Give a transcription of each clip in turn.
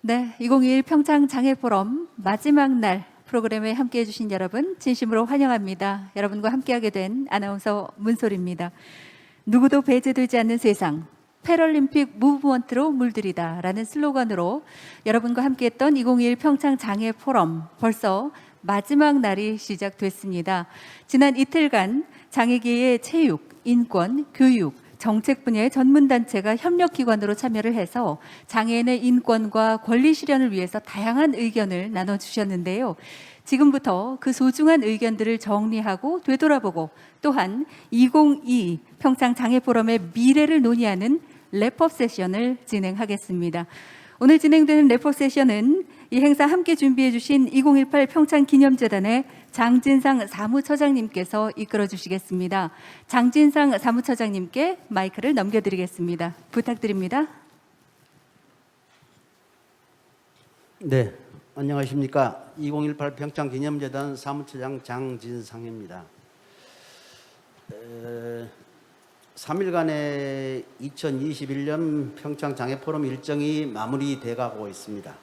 네, 2021 평창 장애 포럼 마지막 날 프로그램에 함께해 주신 여러분 진심으로 환영합니다. 여러분과 함께하게 된 아나운서 문솔입니다. 누구도 배제되지 않는 세상, 패럴림픽 무브먼트로 물들이다라는 슬로건으로 여러분과 함께했던 2021 평창 장애 포럼 벌써 마지막 날이 시작됐습니다. 지난 이틀간 장애계의 체육, 인권, 교육, 정책 분야의 전문단체가 협력기관으로 참여를 해서 장애인의 인권과 권리 실현을 위해서 다양한 의견을 나눠주셨는데요. 지금부터 그 소중한 의견들을 정리하고 되돌아보고 또한 2022 평창 장애 포럼의 미래를 논의하는 랩업 세션을 진행하겠습니다. 오늘 진행되는 랩업 세션은 이 행사 함께 준비해 주신 2018 평창 기념재단의 장진상 사무처장님께서 이끌어 주시겠습니다. 장진상 사무처장님께 마이크를 넘겨드리겠습니다. 부탁드립니다. 네, 안녕하십니까. 2018 평창 기념재단 사무처장 장진상입니다. 3일간의 2021년 평창 장애 포럼 일정이 마무리돼 가고 있습니다.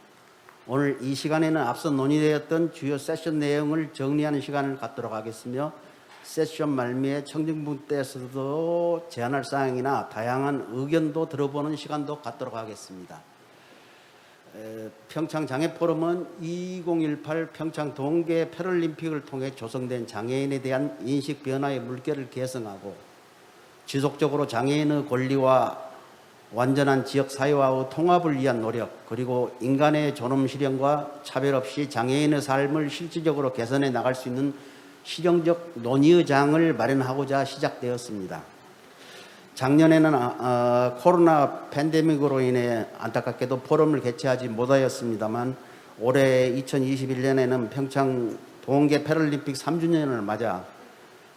오늘 이 시간에는 앞서 논의되었던 주요 세션 내용을 정리하는 시간을 갖도록 하겠으며 세션 말미에 청정분께서도 제안할 사항이나 다양한 의견도 들어보는 시간도 갖도록 하겠습니다. 평창 장애 포럼은 2018 평창 동계 패럴림픽을 통해 조성된 장애인에 대한 인식 변화의 물결을 개선하고 지속적으로 장애인의 권리와 완전한 지역 사회와의 통합을 위한 노력, 그리고 인간의 존엄 실현과 차별 없이 장애인의 삶을 실질적으로 개선해 나갈 수 있는 실용적 논의의 장을 마련하고자 시작되었습니다. 작년에는 코로나 팬데믹으로 인해 안타깝게도 포럼을 개최하지 못하였습니다만 올해 2021년에는 평창 동계 패럴림픽 3주년을 맞아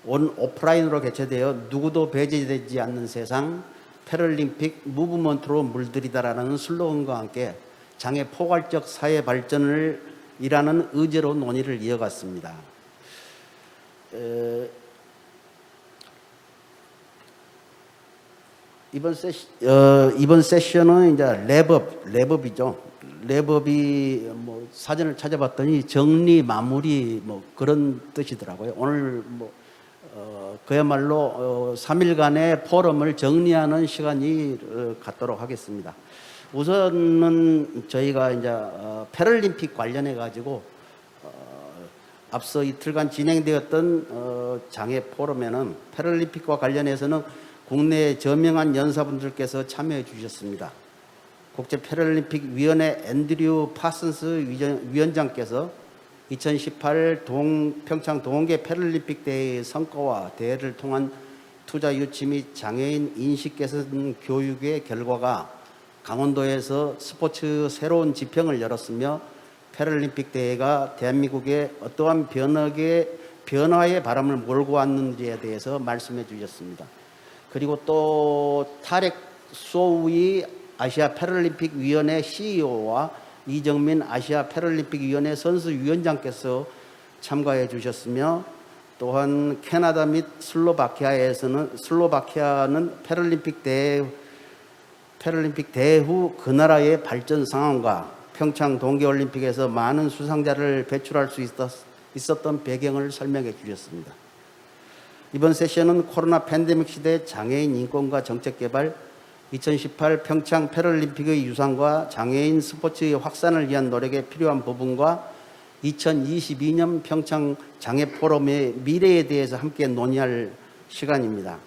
오프라인으로 개최되어 누구도 배제되지 않는 세상 패럴림픽 무브먼트로 물들이다라는 슬로건과 함께 장애 포괄적 사회 발전을 이라는 의제로 논의를 이어갔습니다. 이번 세션은 이제 랩업이죠. 랩업이 뭐 사전을 찾아봤더니 정리, 마무리 뭐 그런 뜻이더라고요. 오늘 그야말로 3일간의 포럼을 정리하는 시간이 갖도록 하겠습니다. 우선은 저희가 이제 패럴림픽 관련해 가지고 앞서 이틀간 진행되었던 장애 포럼에는 패럴림픽과 관련해서는 국내 저명한 연사분들께서 참여해 주셨습니다. 국제 패럴림픽 위원회 앤드류 파슨스 위원장께서 2018 평창 동계 패럴림픽 대회의 성과와 대회를 통한 투자 유치 및 장애인 인식 개선 교육의 결과가 강원도에서 스포츠 새로운 지평을 열었으며 패럴림픽 대회가 대한민국의 어떠한 변화의 바람을 몰고 왔는지에 대해서 말씀해 주셨습니다. 그리고 또 타렉 소우이 아시아 패럴림픽 위원회 CEO와 이정민 아시아 패럴림픽 위원회 선수위원장께서 참가해 주셨으며 또한 캐나다 및 슬로바키아는 패럴림픽 대회 후 그 나라의 발전 상황과 평창 동계올림픽에서 많은 수상자를 배출할 수 있었던 배경을 설명해 주셨습니다. 이번 세션은 코로나 팬데믹 시대 장애인 인권과 정책 개발, 2018 평창 패럴림픽의 유산과 장애인 스포츠의 확산을 위한 노력에 필요한 부분과 2022년 평창 장애 포럼의 미래에 대해서 함께 논의할 시간입니다.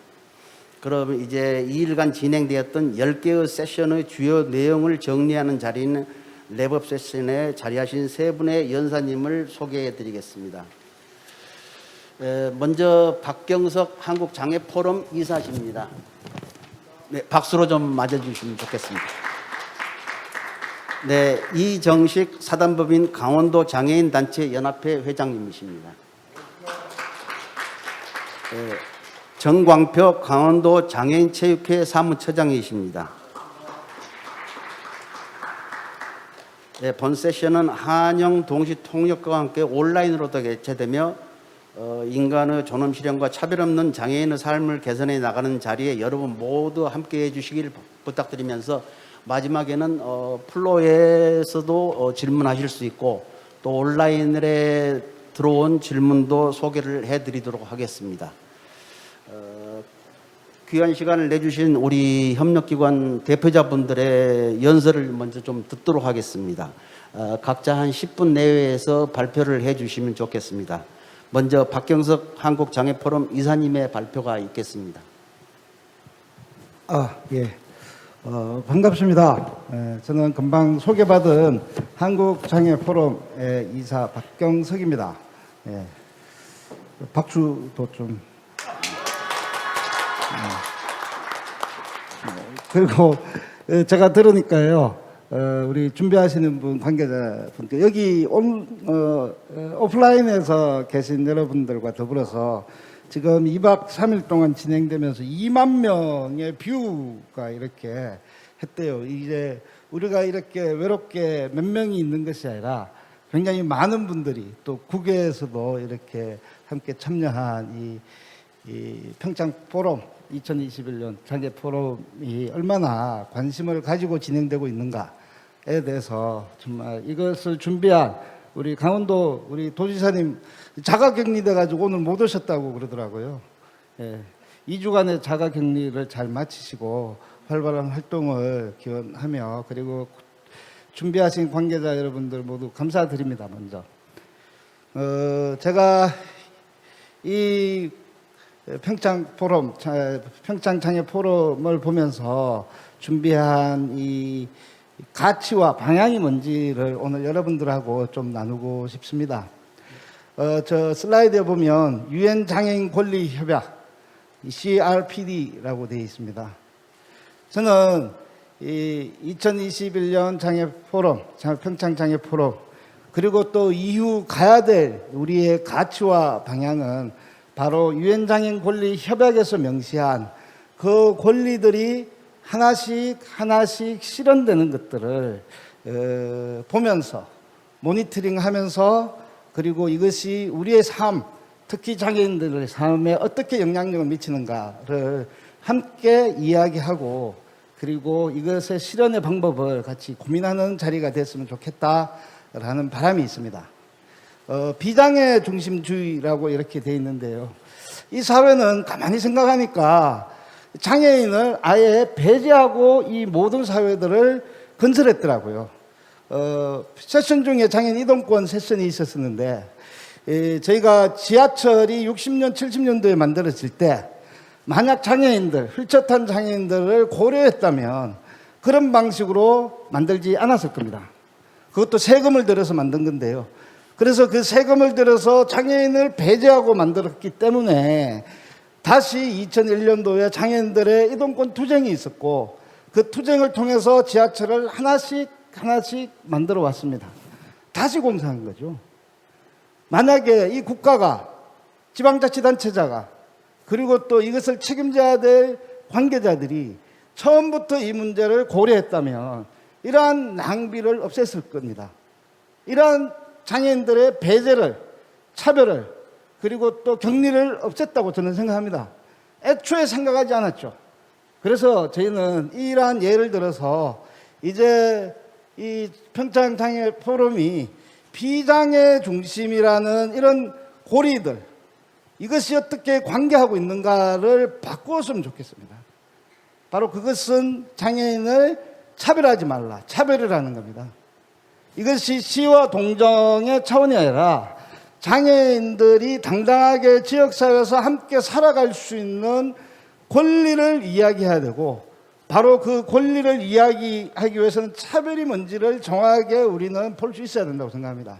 그럼 이제 2일간 진행되었던 10개의 세션의 주요 내용을 정리하는 자리인 랩업 세션에 자리하신 세 분의 연사님을 소개해 드리겠습니다. 먼저 박경석 한국장애포럼 이사십니다. 네, 박수로 좀 맞아주시면 좋겠습니다. 네, 이정식 사단법인 강원도 장애인 단체 연합회 회장님이십니다. 네, 정광표 강원도 장애인 체육회 사무처장이십니다. 네, 본 세션은 한영 동시 통역과 함께 온라인으로도 개최되며 인간의 존엄 실현과 차별 없는 장애인의 삶을 개선해 나가는 자리에 여러분 모두 함께해 주시길 부탁드리면서 마지막에는 플로에서도 질문하실 수 있고 또 온라인에 들어온 질문도 소개를 해드리도록 하겠습니다. 귀한 시간을 내주신 우리 협력기관 대표자분들의 연설을 먼저 좀 듣도록 하겠습니다. 각자 한 10분 내외에서 발표를 해주시면 좋겠습니다. 먼저 박경석 한국장애포럼 이사님의 발표가 있겠습니다. 예. 반갑습니다. 저는 금방 소개받은 한국장애포럼의 이사 박경석입니다. 예. 박수도 좀. 그리고 제가 들으니까요, 우리 준비하시는 분, 관계자분께 여기 오프라인에서 계신 여러분들과 더불어서 지금 2박 3일 동안 진행되면서 2만 명의 뷰가 이렇게 했대요. 이제 우리가 이렇게 외롭게 몇 명이 있는 것이 아니라 굉장히 많은 분들이 또 국외에서도 이렇게 함께 참여한 이 평창 포럼 2021년 장애 포럼이 얼마나 관심을 가지고 진행되고 있는가에 대해서 정말 이것을 준비한 우리 강원도 우리 도지사님 자가격리돼 가지고 오늘 못 오셨다고 그러더라고요. 예, 2주간의 자가격리를 잘 마치시고 활발한 활동을 기원하며 그리고 준비하신 관계자 여러분들 모두 감사드립니다. 먼저 제가 이 평창 장애 포럼을 보면서 준비한 이 가치와 방향이 뭔지를 오늘 여러분들하고 좀 나누고 싶습니다. 저 슬라이드에 보면 유엔 장애인 권리 협약 CRPD라고 되어 있습니다. 저는 이 2021년 장애 포럼, 평창 장애 포럼 그리고 또 이후 가야 될 우리의 가치와 방향은 바로 유엔 장애인 권리 협약에서 명시한 그 권리들이 하나씩 실현되는 것들을 보면서 모니터링하면서 그리고 이것이 우리의 삶, 특히 장애인들의 삶에 어떻게 영향력을 미치는가를 함께 이야기하고 그리고 이것의 실현의 방법을 같이 고민하는 자리가 됐으면 좋겠다라는 바람이 있습니다. 비장애 중심주의라고 이렇게 돼 있는데요. 이 사회는 가만히 생각하니까 장애인을 아예 배제하고 이 모든 사회들을 건설했더라고요. 세션 중에 장애인 이동권 세션이 있었는데 저희가 지하철이 60년, 70년도에 만들어질 때 만약 장애인들, 휠체어탄 장애인들을 고려했다면 그런 방식으로 만들지 않았을 겁니다. 그것도 세금을 들여서 만든 건데요. 그래서 그 세금을 들여서 장애인을 배제하고 만들었기 때문에 다시 2001년도에 장애인들의 이동권 투쟁이 있었고 그 투쟁을 통해서 지하철을 하나씩 만들어 왔습니다. 다시 공사한 거죠. 만약에 이 국가가 지방자치단체자가 그리고 또 이것을 책임져야 될 관계자들이 처음부터 이 문제를 고려했다면 이러한 낭비를 없앴을 겁니다. 이러한 장애인들의 배제를, 차별을 그리고 또 격리를 없앴다고 저는 생각합니다. 애초에 생각하지 않았죠. 그래서 저희는 이러한 예를 들어서 이제 이 평창 장애 포럼이 비장애 중심이라는 이런 고리들 이것이 어떻게 관계하고 있는가를 바꾸었으면 좋겠습니다. 바로 그것은 장애인을 차별하지 말라. 차별이라는 겁니다. 이것이 시와 동정의 차원이 아니라 장애인들이 당당하게 지역사회에서 함께 살아갈 수 있는 권리를 이야기해야 되고 바로 그 권리를 이야기하기 위해서는 차별이 뭔지를 정확하게 우리는 볼 수 있어야 된다고 생각합니다.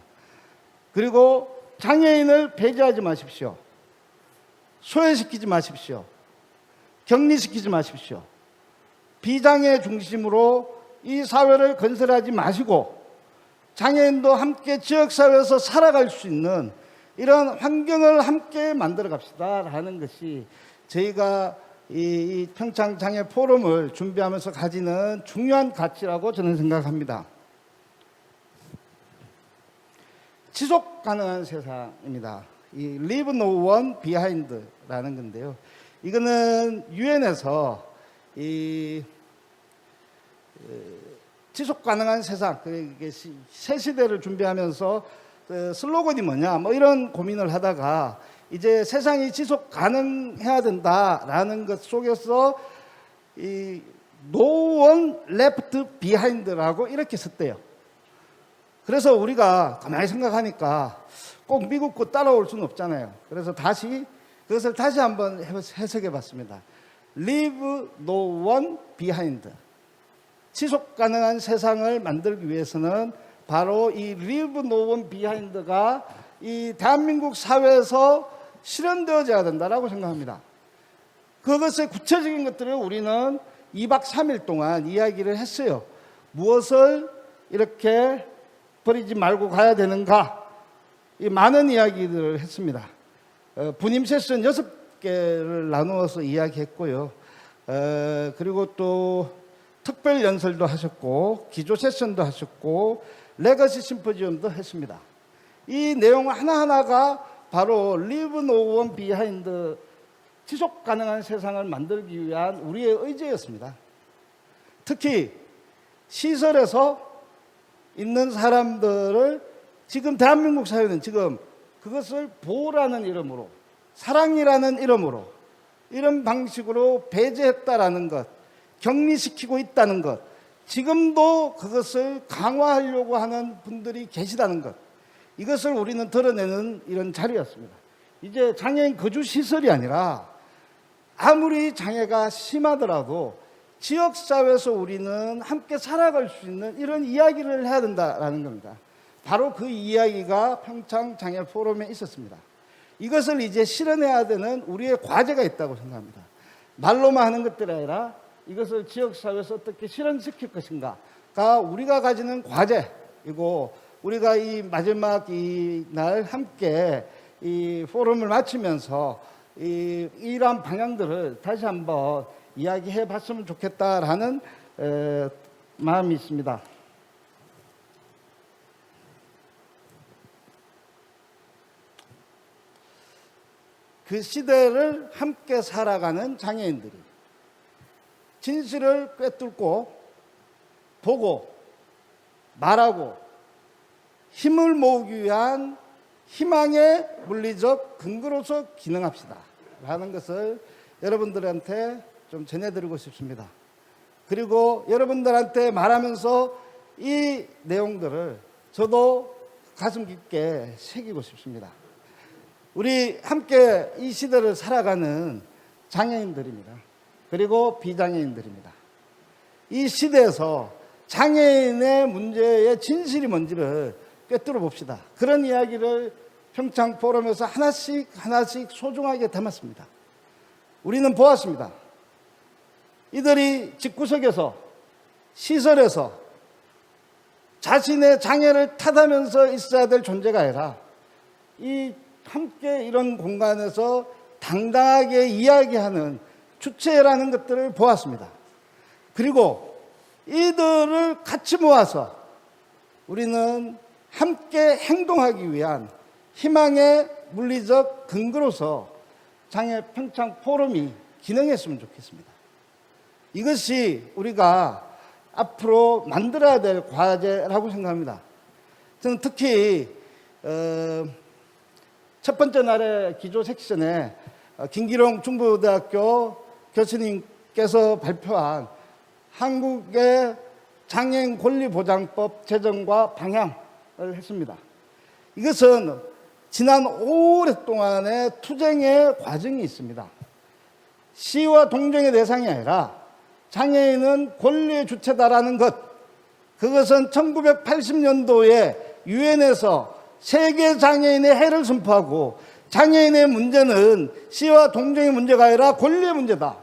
그리고 장애인을 배제하지 마십시오. 소외시키지 마십시오. 격리시키지 마십시오. 비장애 중심으로 이 사회를 건설하지 마시고 장애인도 함께 지역사회에서 살아갈 수 있는 이런 환경을 함께 만들어 갑시다라는 것이 저희가 이 평창 장애 포럼을 준비하면서 가지는 중요한 가치라고 저는 생각합니다. 지속 가능한 세상입니다. 이 Leave No One Behind라는 건데요. 이거는 유엔에서 이 지속 가능한 세상, 새 시대를 준비하면서 슬로건이 뭐냐, 뭐 이런 고민을 하다가 이제 세상이 지속 가능해야 된다라는 것 속에서 이 No one left behind라고 이렇게 썼대요. 그래서 우리가 가만히 생각하니까 꼭 미국 거 따라올 수는 없잖아요. 그래서 그것을 다시 한번 해석해 봤습니다. Leave no one behind. 지속 가능한 세상을 만들기 위해서는 바로 이 Leave no one behind가 이 대한민국 사회에서 실현되어져야 된다라고 생각합니다. 그것의 구체적인 것들을 우리는 2박 3일 동안 이야기를 했어요. 무엇을 이렇게 버리지 말고 가야 되는가? 이 많은 이야기들을 했습니다. 분임 세션 6개를 나누어서 이야기했고요. 그리고 또 특별 연설도 하셨고, 기조 세션도 하셨고, 레거시 심포지엄도 했습니다. 이 내용 하나하나가 바로 Leave no one behind, 지속 가능한 세상을 만들기 위한 우리의 의지였습니다. 특히 시설에서 있는 사람들을 지금 대한민국 사회는 지금 그것을 보호라는 이름으로, 사랑이라는 이름으로, 이런 방식으로 배제했다라는 것, 격리시키고 있다는 것, 지금도 그것을 강화하려고 하는 분들이 계시다는 것, 이것을 우리는 드러내는 이런 자리였습니다. 이제 장애인 거주 시설이 아니라 아무리 장애가 심하더라도 지역사회에서 우리는 함께 살아갈 수 있는 이런 이야기를 해야 된다라는 겁니다. 바로 그 이야기가 평창장애 포럼에 있었습니다. 이것을 이제 실현해야 되는 우리의 과제가 있다고 생각합니다. 말로만 하는 것들이 아니라 이것을 지역사회에서 어떻게 실현시킬 것인가가 우리가 가지는 과제이고, 우리가 이 마지막 이 날 함께 이 포럼을 마치면서 이러한 방향들을 다시 한번 이야기해 봤으면 좋겠다라는 마음이 있습니다. 그 시대를 함께 살아가는 장애인들이 진실을 꿰뚫고 보고 말하고 힘을 모으기 위한 희망의 물리적 근거로서 기능합시다 라는 것을 여러분들한테 좀 전해드리고 싶습니다. 그리고 여러분들한테 말하면서 이 내용들을 저도 가슴 깊게 새기고 싶습니다. 우리 함께 이 시대를 살아가는 장애인들입니다. 그리고 비장애인들입니다. 이 시대에서 장애인의 문제의 진실이 뭔지를 꿰뚫어 봅시다. 그런 이야기를 평창 포럼에서 하나씩 소중하게 담았습니다. 우리는 보았습니다. 이들이 집구석에서, 시설에서 자신의 장애를 탓하면서 있어야 될 존재가 아니라 이 함께 이런 공간에서 당당하게 이야기하는 주체라는 것들을 보았습니다. 그리고 이들을 같이 모아서 우리는 함께 행동하기 위한 희망의 물리적 근거로서 장애 평창 포럼이 기능했으면 좋겠습니다. 이것이 우리가 앞으로 만들어야 될 과제라고 생각합니다. 저는 특히 첫 번째 날의 기조 섹션에 김기룡 중부대학교 교수님께서 발표한 한국의 장애인 권리보장법 제정과 방향을 했습니다. 이것은 지난 오랫동안의 투쟁의 과정이 있습니다. 시와 동정의 대상이 아니라 장애인은 권리의 주체다라는 것, 그것은 1980년도에 유엔에서 세계 장애인의 해를 선포하고 장애인의 문제는 시와 동정의 문제가 아니라 권리의 문제다,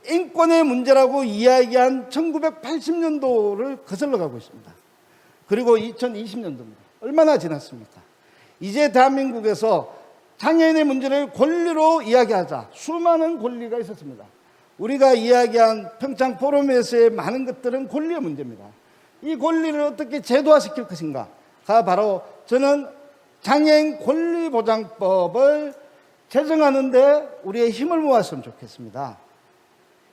인권의 문제라고 이야기한 1980년도를 거슬러 가고 있습니다. 그리고 2020년도입니다. 얼마나 지났습니까? 이제 대한민국에서 장애인의 문제를 권리로 이야기하자. 수많은 권리가 있었습니다. 우리가 이야기한 평창 포럼에서의 많은 것들은 권리의 문제입니다. 이 권리를 어떻게 제도화시킬 것인가가 바로 저는 장애인 권리보장법을 제정하는데 우리의 힘을 모았으면 좋겠습니다.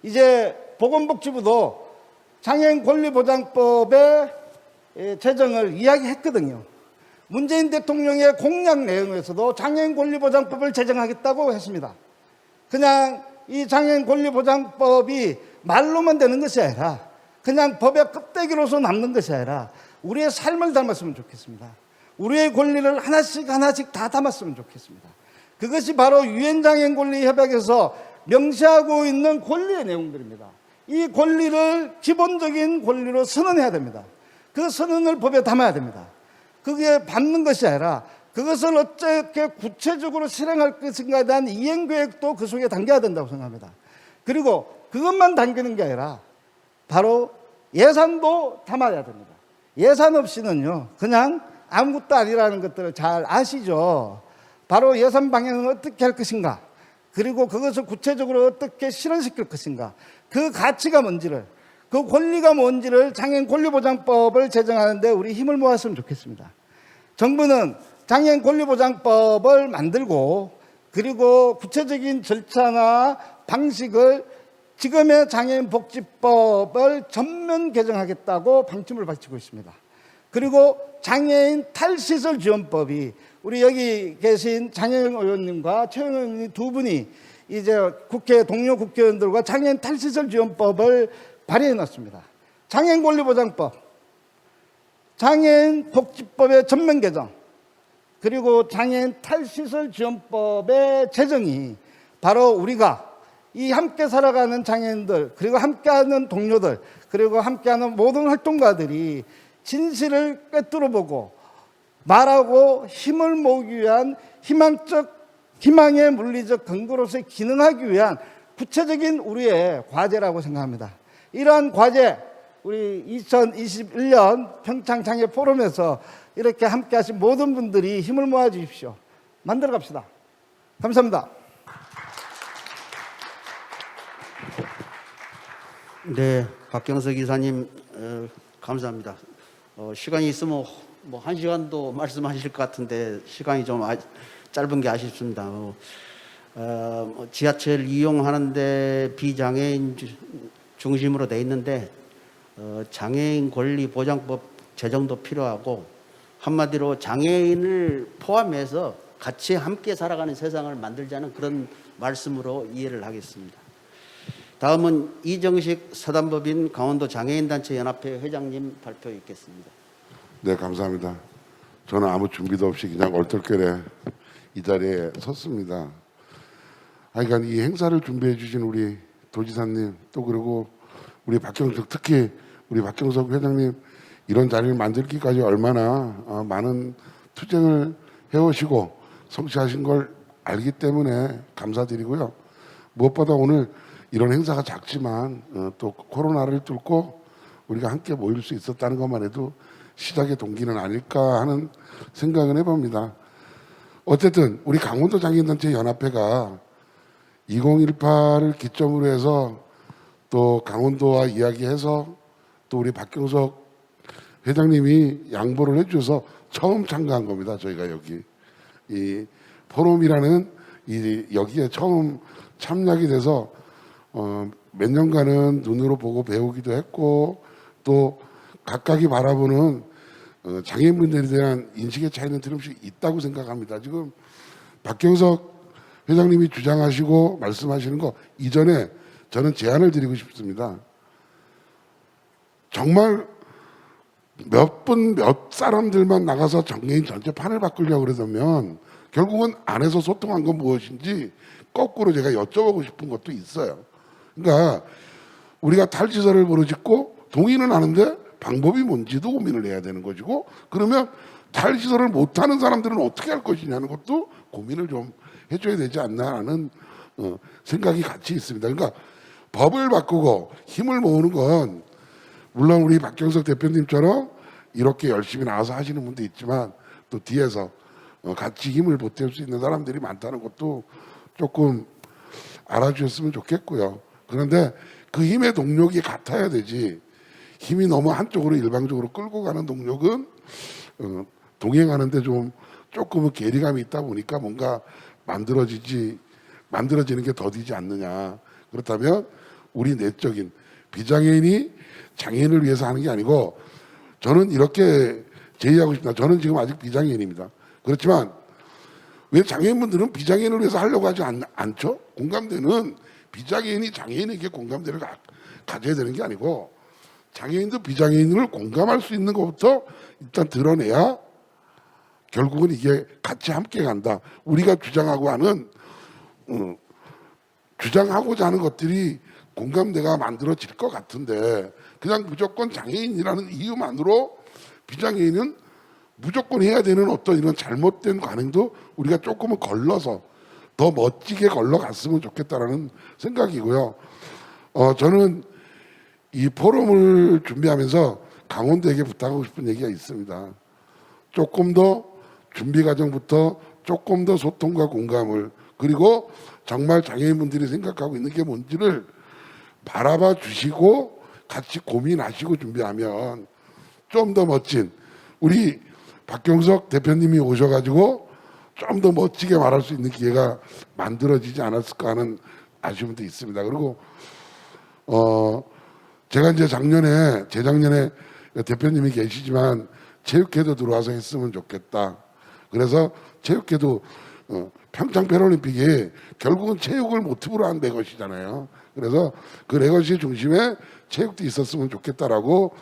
이제 보건복지부도 장애인 권리보장법의 제정을 이야기했거든요. 문재인 대통령의 공약 내용에서도 장애인 권리보장법을 제정하겠다고 했습니다. 그냥 이 장애인 권리보장법이 말로만 되는 것이 아니라 그냥 법의 껍데기로서 남는 것이 아니라 우리의 삶을 담았으면 좋겠습니다. 우리의 권리를 하나씩 하나씩 다 담았으면 좋겠습니다. 그것이 바로 유엔 장애인 권리 협약에서 명시하고 있는 권리의 내용들입니다. 이 권리를 기본적인 권리로 선언해야 됩니다. 그 선언을 법에 담아야 됩니다. 그게 받는 것이 아니라 그것을 어떻게 구체적으로 실행할 것인가에 대한 이행계획도 그 속에 담겨야 된다고 생각합니다. 그리고 그것만 담기는 게 아니라 바로 예산도 담아야 됩니다. 예산 없이는요, 그냥 아무것도 아니라는 것들을 잘 아시죠. 바로 예산 방향을 어떻게 할 것인가, 그리고 그것을 구체적으로 어떻게 실현시킬 것인가, 그 가치가 뭔지를, 그 권리가 뭔지를 장애인 권리보장법을 제정하는데 우리 힘을 모았으면 좋겠습니다. 정부는 장애인 권리보장법을 만들고 그리고 구체적인 절차나 방식을 지금의 장애인 복지법을 전면 개정하겠다고 방침을 밝히고 있습니다. 그리고 장애인 탈시설 지원법이 우리 여기 계신 장애인 의원님과 최영 의원님 두 분이 이제 국회 동료 국회의원들과 장애인 탈시설 지원법을 발의해 놨습니다. 장애인 권리보장법, 장애인 복지법의 전면 개정, 그리고 장애인 탈시설 지원법의 제정이 바로 우리가 이 함께 살아가는 장애인들, 그리고 함께하는 동료들, 그리고 함께하는 모든 활동가들이 진실을 꿰뚫어보고 말하고 힘을 모으기 위한 희망의 물리적 근거로서 기능하기 위한 구체적인 우리의 과제라고 생각합니다. 이러한 과제, 우리 2021년 평창 장애 포럼에서 이렇게 함께 하신 모든 분들이 힘을 모아 주십시오. 만들어 갑시다. 감사합니다. 네, 박경석 이사님 감사합니다. 시간이 있으면 뭐 1시간도 말씀하실 것 같은데 시간이 좀 짧은 게 아쉽습니다. 지하철 이용하는데 비장애인 중심으로 돼 있는데 장애인 권리 보장법 제정도 필요하고, 한마디로 장애인을 포함해서 같이 함께 살아가는 세상을 만들자는 그런 말씀으로 이해를 하겠습니다. 다음은 이정식 사단법인 강원도 장애인단체 연합회 회장님 발표 있겠습니다. 네, 감사합니다. 저는 아무 준비도 없이 그냥 얼떨결에 이 자리에 섰습니다. 그러니까 이 행사를 준비해 주신 우리 도지사님, 또 그리고 우리 박경석, 특히 우리 박경석 회장님, 이런 자리를 만들기까지 얼마나 많은 투쟁을 해오시고 성취하신 걸 알기 때문에 감사드리고요. 무엇보다 오늘 이런 행사가 작지만 또 코로나를 뚫고 우리가 함께 모일 수 있었다는 것만 해도 시작의 동기는 아닐까 하는 생각을 해봅니다. 어쨌든 우리 강원도 장애인단체 연합회가 2018을 기점으로 해서 또 강원도와 이야기해서 또 우리 박경석 회장님이 양보를 해주셔서 처음 참가한 겁니다. 저희가 여기 이 포럼이라는 여기에 처음 참여하게 돼서 몇 년간은 눈으로 보고 배우기도 했고, 또 각각이 바라보는 장애인분들에 대한 인식의 차이는 틀림없이 있다고 생각합니다. 지금 박경석 회장님이 주장하시고 말씀하시는 거 이전에 저는 제안을 드리고 싶습니다. 정말 몇 사람들만 나가서 장애인 전체 판을 바꾸려고 그러면 결국은 안에서 소통한 건 무엇인지 거꾸로 제가 여쭤보고 싶은 것도 있어요. 그러니까 우리가 탈시설을 부르짖고 동의는 하는데 방법이 뭔지도 고민을 해야 되는 것이고, 그러면 탈시설을 못하는 사람들은 어떻게 할 것이냐는 것도 고민을 좀 해줘야 되지 않나 하는 생각이 같이 있습니다. 그러니까 법을 바꾸고 힘을 모으는 건 물론 우리 박경석 대표님처럼 이렇게 열심히 나와서 하시는 분도 있지만 또 뒤에서 같이 힘을 보탤 수 있는 사람들이 많다는 것도 조금 알아주셨으면 좋겠고요. 그런데 그 힘의 동력이 같아야 되지, 힘이 너무 한쪽으로 일방적으로 끌고 가는 동력은 동행하는데 조금은 괴리감이 있다 보니까 뭔가 만들어지는 게 더디지 않느냐. 그렇다면 우리 내적인 비장애인이 장애인을 위해서 하는 게 아니고 저는 이렇게 제의하고 싶다. 저는 지금 아직 비장애인입니다. 그렇지만 왜 장애인분들은 비장애인을 위해서 하려고 하지 않죠? 공감대는 비장애인이 장애인에게 공감대를 가져야 되는 게 아니고 장애인도 비장애인을 공감할 수 있는 것부터 일단 드러내야 결국은 이게 같이 함께 간다. 우리가 주장하고자 하는 것들이 공감대가 만들어질 것 같은데 그냥 무조건 장애인이라는 이유만으로 비장애인은 무조건 해야 되는 어떤 이런 잘못된 관행도 우리가 조금은 걸러서 더 멋지게 걸러갔으면 좋겠다라는 생각이고요. 저는 이 포럼을 준비하면서 강원도에게 부탁하고 싶은 얘기가 있습니다. 조금 더 준비 과정부터 조금 더 소통과 공감을 그리고 정말 장애인분들이 생각하고 있는 게 뭔지를 바라봐 주시고 같이 고민하시고 준비하면 좀 더 멋진 우리 박경석 대표님이 오셔가지고 좀 더 멋지게 말할 수 있는 기회가 만들어지지 않았을까 하는 아쉬움도 있습니다. 그리고 제가 이제 재작년에 대표님이 계시지만 체육회도 들어와서 했으면 좋겠다. 그래서 체육회도 평창 패럴림픽이 결국은 체육을 모티브로 한 레거시잖아요. 그래서 그 레거시 중심에 체육도 있었으면 좋겠다라고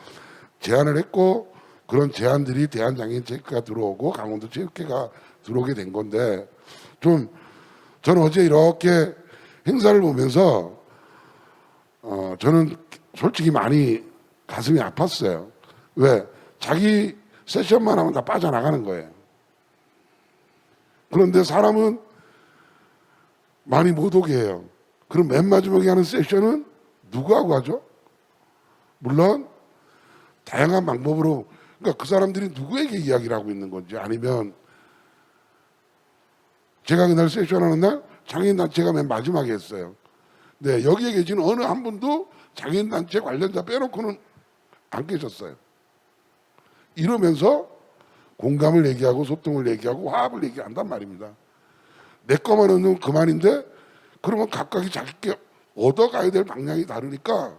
제안을 했고 그런 제안들이 대한장애인 체육회가 들어오고 강원도 체육회가 들어오게 된 건데 좀 저는 어제 이렇게 행사를 보면서 저는 솔직히 많이 가슴이 아팠어요. 왜? 자기 세션만 하면 다 빠져나가는 거예요. 그런데 사람은 많이 못 오게 해요. 그럼 맨 마지막에 하는 세션은 누구하고 하죠? 물론 다양한 방법으로 그러니까 그 사람들이 누구에게 이야기를 하고 있는 건지 아니면 제가 그날 세션하는 날 장애인단체가 맨 마지막에 했어요. 네, 여기에 계신 어느 한 분도 장애인단체 관련자 빼놓고는 안 계셨어요. 이러면서 공감을 얘기하고 소통을 얘기하고 화합을 얘기한단 말입니다. 내 것만 얻으면 그만인데 그러면 각각이 자기께 얻어가야 될 방향이 다르니까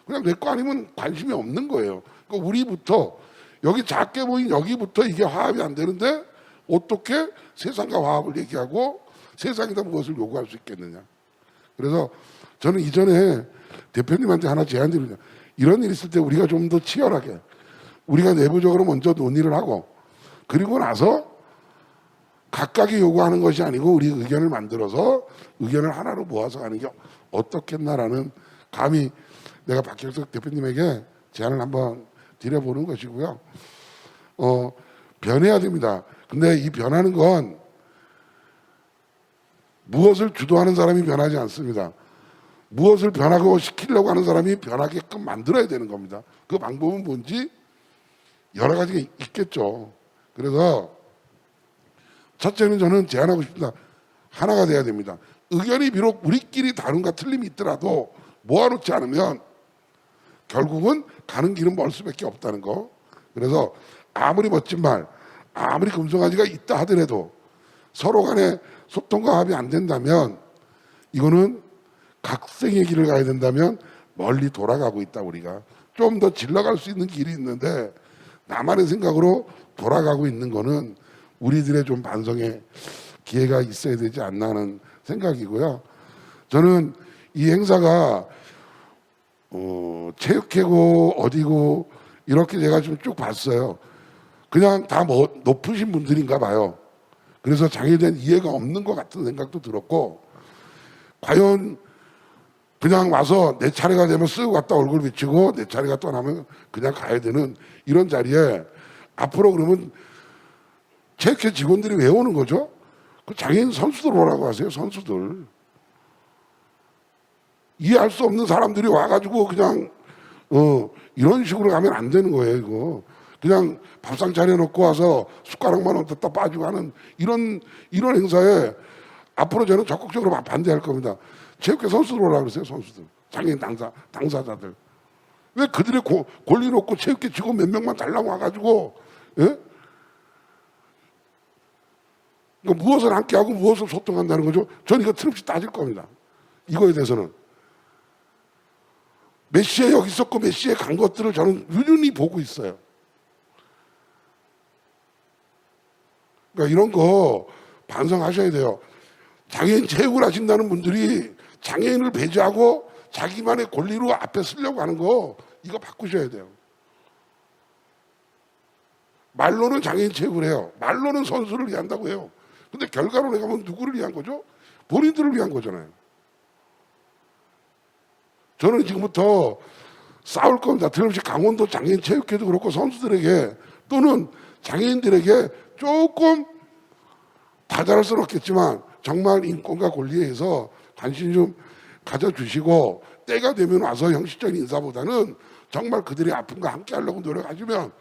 그냥 내 거 아니면 관심이 없는 거예요. 그러니까 우리부터 여기 작게 보인 여기부터 이게 화합이 안 되는데 어떻게 세상과 화합을 얘기하고 세상에다 무엇을 요구할 수 있겠느냐. 그래서 저는 이전에 대표님한테 하나 제안드립니다. 이런 일 있을 때 우리가 좀 더 치열하게 우리가 내부적으로 먼저 논의를 하고 그리고 나서 각각이 요구하는 것이 아니고 우리 의견을 만들어서 의견을 하나로 모아서 가는 게 어떻겠나라는 감히 내가 박경석 대표님에게 제안을 한번 드려보는 것이고요. 변해야 됩니다. 근데 이 변하는 건 무엇을 주도하는 사람이 변하지 않습니다. 무엇을 변하고 시키려고 하는 사람이 변하게끔 만들어야 되는 겁니다. 그 방법은 뭔지 여러 가지가 있겠죠. 그래서 첫째는 저는 제안하고 싶습니다. 하나가 돼야 됩니다. 의견이 비록 우리끼리 다른가 틀림이 있더라도 모아놓지 않으면 결국은 가는 길은 멀 수밖에 없다는 거. 그래서 아무리 멋진 말, 아무리 금송아지가 있다 하더라도 서로 간에 소통과 합이 안 된다면 이거는 각성의 길을 가야 된다면 멀리 돌아가고 있다. 우리가 좀 더 질러갈 수 있는 길이 있는데 나만의 생각으로 돌아가고 있는 거는 우리들의 좀 반성의 기회가 있어야 되지 않나 하는 생각이고요. 저는 이 행사가 체육회고 어디고 이렇게 제가 좀 쭉 봤어요. 그냥 다 높으신 분들인가 봐요. 그래서 장애에 대한 이해가 없는 것 같은 생각도 들었고 과연 그냥 와서 내 차례가 되면 쓱 왔다 얼굴 비치고 내 차례가 또 나면 그냥 가야 되는 이런 자리에 앞으로 그러면 체육회 직원들이 왜 오는 거죠? 그 장애인 선수들 오라고 하세요. 선수들. 이해할 수 없는 사람들이 와가지고 그냥 이런 식으로 가면 안 되는 거예요. 이거 그냥 밥상 차려놓고 와서 숟가락만 얻었다 빠지고 하는 이런 행사에 앞으로 저는 적극적으로 반대할 겁니다. 체육회 선수들 오라고 그러세요. 선수들. 장애인 당사자들. 왜 그들의 권리 놓고 체육회 직원 몇 명만 달라고 와가지고 예? 그러니까 무엇을 함께하고 무엇을 소통한다는 거죠. 저는 이거 틀림없이 따질 겁니다. 이거에 대해서는. 몇 시에 여기 있었고 몇 시에 간 것들을 저는 유연히 보고 있어요. 그러니까 이런 거 반성하셔야 돼요. 장애인 체육을 하신다는 분들이 장애인을 배제하고 자기만의 권리로 앞에 쓰려고 하는 거 이거 바꾸셔야 돼요. 말로는 장애인 체육을 해요. 말로는 선수를 위한다고 해요. 근데 결과로 가면 누구를 위한 거죠? 본인들을 위한 거잖아요. 저는 지금부터 싸울 겁니다. 틀림없이 강원도 장애인 체육회도 그렇고 선수들에게 또는 장애인들에게 조금 다잘할 수는 없겠지만 정말 인권과 권리에 대해서 관심 좀 가져주시고 때가 되면 와서 형식적인 인사보다는 정말 그들의 아픔과 함께 하려고 노력하시면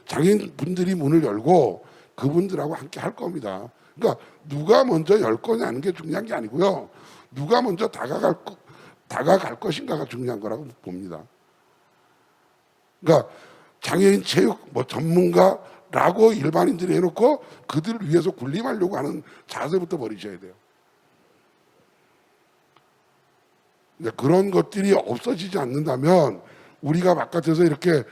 장애인분들이 문을 열고 그분들하고 함께 할 겁니다. 그러니까 누가 먼저 열 거냐는 게 중요한 게 아니고요. 누가 먼저 다가갈 것인가가 중요한 거라고 봅니다. 그러니까 장애인 체육 전문가라고 일반인들이 해놓고 그들을 위해서 군림하려고 하는 자세부터 버리셔야 돼요. 그런 것들이 없어지지 않는다면 우리가 바깥에서 이렇게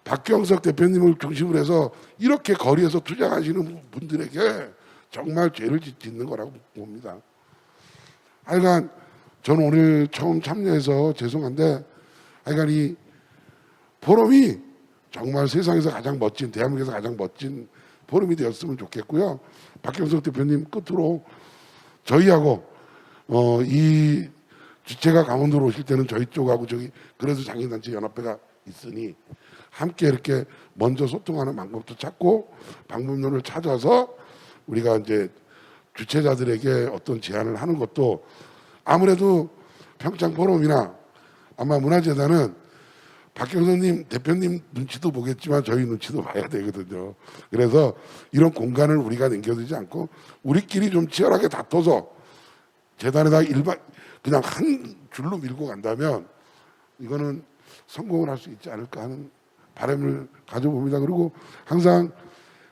박경석 대표님을 중심으로 해서 이렇게 거리에서 투쟁하시는 분들에게 정말 죄를 짓는 거라고 봅니다. 하여간 저는 오늘 처음 참여해서 죄송한데 하여간 이 포럼이 정말 세상에서 가장 멋진, 대한민국에서 가장 멋진 포럼이 되었으면 좋겠고요. 박경석 대표님 끝으로 저희하고 이 주체가 강원도로 오실 때는 저희 쪽하고 저기 그래서 장애인단체 연합회가 있으니 함께 이렇게 먼저 소통하는 방법도 찾고 방법론을 찾아서 우리가 이제 주최자들에게 어떤 제안을 하는 것도 아무래도 평창 포럼이나 아마 문화재단은 박경선님 대표님 눈치도 보겠지만 저희 눈치도 봐야 되거든요. 그래서 이런 공간을 우리가 남겨두지 않고 우리끼리 좀 치열하게 다퉈서 재단에다 그냥 한 줄로 밀고 간다면 이거는 성공을 할 수 있지 않을까 하는 바람을 가져봅니다. 그리고 항상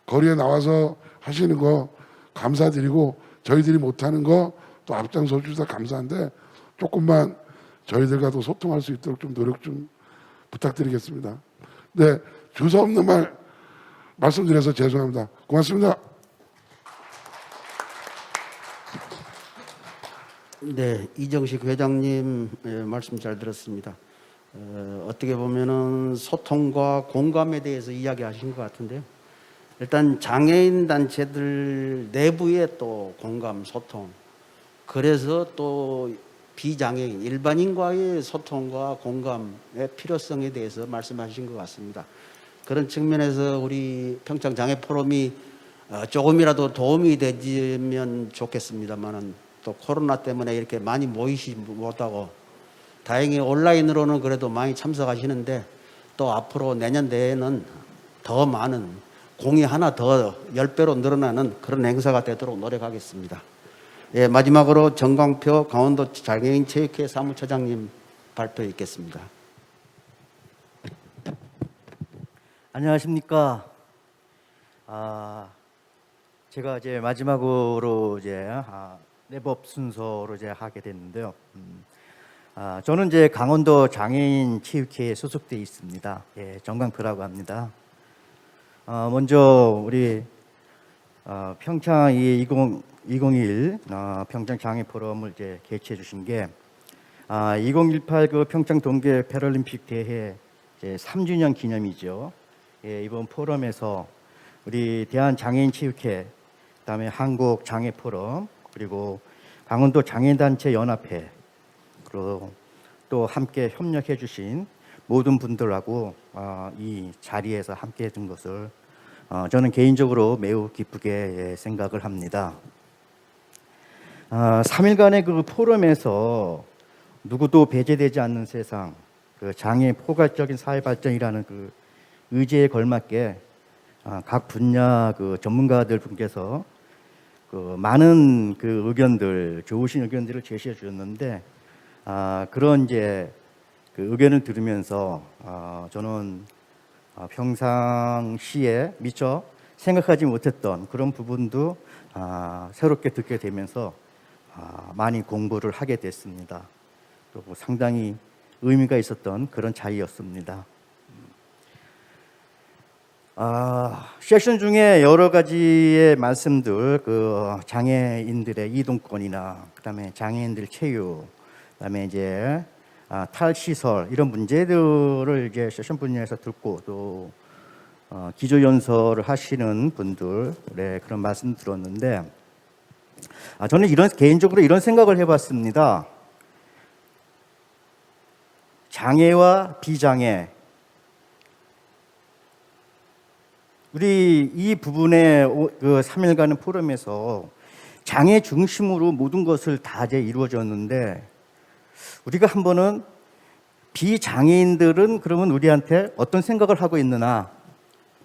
거리에 나와서 하시는 거 감사드리고 저희들이 못하는 거 또 앞장서 주셔서 감사한데 조금만 저희들과도 소통할 수 있도록 좀 노력 좀 부탁드리겠습니다. 네, 주소 없는 말 말씀드려서 죄송합니다. 고맙습니다. 네, 이정식 회장님 말씀 잘 들었습니다. 어떻게 보면은 소통과 공감에 대해서 이야기하신 것 같은데요. 일단 장애인 단체들 내부의 또 공감, 소통, 그래서 또 비장애인, 일반인과의 소통과 공감의 필요성에 대해서 말씀하신 것 같습니다. 그런 측면에서 우리 평창 장애 포럼이 조금이라도 도움이 되면 좋겠습니다만은 또 코로나 때문에 이렇게 많이 모이지 못하고 다행히 온라인으로는 그래도 많이 참석하시는데 또 앞으로 내년 대회는 더 많은 공이 하나 더 10배로 늘어나는 그런 행사가 되도록 노력하겠습니다. 예, 마지막으로 정광표 강원도 장애인 체육회 사무처장님 발표 있겠습니다. 안녕하십니까. 제가 이제 마지막으로 이제 랩업 순서로 이제 하게 됐는데요. 저는 이제 강원도 장애인 체육회에 소속돼 있습니다. 예, 정광표라고 합니다. 먼저 우리 평창 2021 평창 장애 포럼을 이제 개최해 주신 게 2018 그 평창 동계 패럴림픽 대회 이제 3주년 기념이죠. 예, 이번 포럼에서 우리 대한 장애인 체육회, 그다음에 한국 장애 포럼, 그리고 강원도 장애인단체 연합회, 그리고 또 함께 협력해 주신 모든 분들하고 이 자리에서 함께 해준 것을 저는 개인적으로 매우 기쁘게 생각을 합니다. 3일간의 그 포럼에서 누구도 배제되지 않는 세상, 그 장애 포괄적인 사회 발전이라는 그 의지에 걸맞게 각 분야 그 전문가들 분께서 그 많은 그 의견들, 좋으신 의견들을 제시해 주셨는데 그런 이제 그 의견을 들으면서 저는 평상시에 미처 생각하지 못했던 그런 부분도 새롭게 듣게 되면서 많이 공부를 하게 됐습니다. 또 상당히 의미가 있었던 그런 자리였습니다. 세션 중에 여러 가지의 말씀들, 그 장애인들의 이동권이나 그다음에 장애인들 체육, 그다음에 이제 탈시설 이런 문제들을 이제 세션 분야에서 듣고 또 기조 연설을 하시는 분들의 그런 말씀 들었는데, 저는 개인적으로 이런 생각을 해봤습니다. 장애와 비장애, 우리 이 부분의 그 3일간의 포럼에서 장애 중심으로 모든 것을 다 이제 이루어졌는데, 우리가 한번은 비장애인들은 그러면 우리한테 어떤 생각을 하고 있느냐,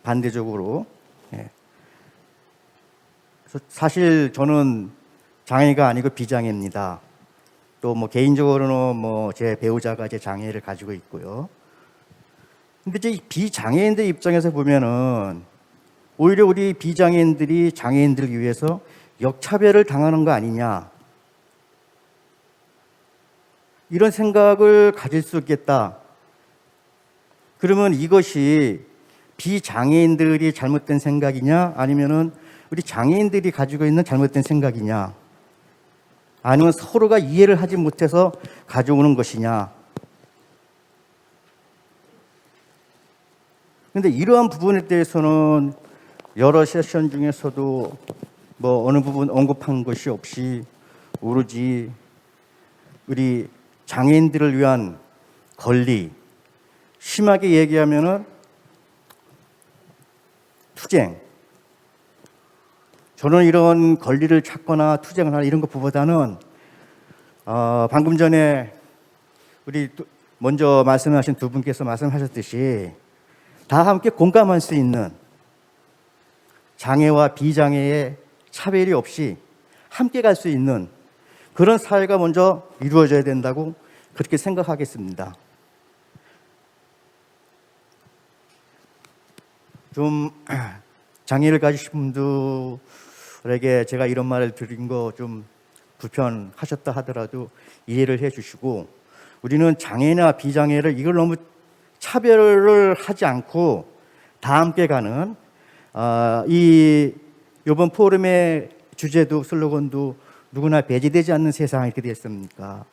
반대적으로. 그래서 사실 저는 장애가 아니고 비장애입니다. 또 뭐 개인적으로는 뭐 제 배우자가 제 장애를 가지고 있고요. 근데 이제 비장애인들 입장에서 보면은 오히려 우리 비장애인들이 장애인들을 위해서 역차별을 당하는 거 아니냐, 이런 생각을 가질 수 있겠다. 그러면 이것이 비장애인들이 잘못된 생각이냐, 아니면은 우리 장애인들이 가지고 있는 잘못된 생각이냐, 아니면 서로가 이해를 하지 못해서 가져오는 것이냐. 근데 이러한 부분에 대해서는 여러 세션 중에서도 뭐 어느 부분 언급한 것이 없이 오로지 우리 장애인들을 위한 권리, 심하게 얘기하면은 투쟁. 저는 이런 권리를 찾거나 투쟁을 하나 이런 것보다는 방금 전에 우리 먼저 말씀하신 두 분께서 말씀하셨듯이 다 함께 공감할 수 있는, 장애와 비장애의 차별이 없이 함께 갈 수 있는 그런 사회가 먼저 이루어져야 된다고 그렇게 생각하겠습니다. 좀 장애를 가지신 분들에게 제가 이런 말을 드린 거 좀 불편하셨다 하더라도 이해를 해 주시고, 우리는 장애나 비장애를 이걸 너무 차별을 하지 않고 다 함께 가는, 이번 포럼의 주제도 슬로건도 누구나 배제되지 않는 세상, 이렇게 되었습니까?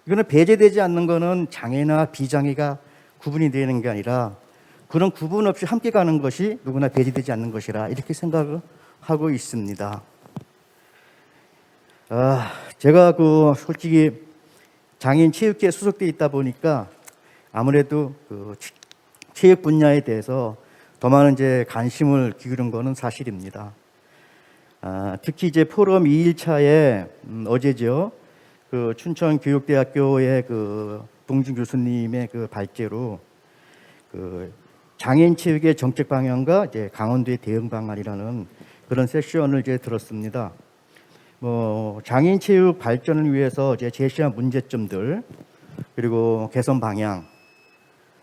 이거는 배제되지 않는 거는 장애나 비장애가 구분이 되는 게 아니라 그런 구분 없이 함께 가는 것이 누구나 배제되지 않는 것이라, 이렇게 생각을 하고 있습니다. 제가 솔직히 장애인 체육계에 소속돼 있다 보니까 아무래도 그 체육 분야에 대해서 더 많은 이제 관심을 기울인 거는 사실입니다. 특히 이제 포럼 2일차에 어제죠, 그 춘천교육대학교의 그 동진 교수님의 그 발제로 그 장애인 체육의 정책 방향과 이제 강원도의 대응 방안이라는 그런 세션을 이제 들었습니다. 뭐 장애인 체육 발전을 위해서 이제 제시한 문제점들, 그리고 개선 방향,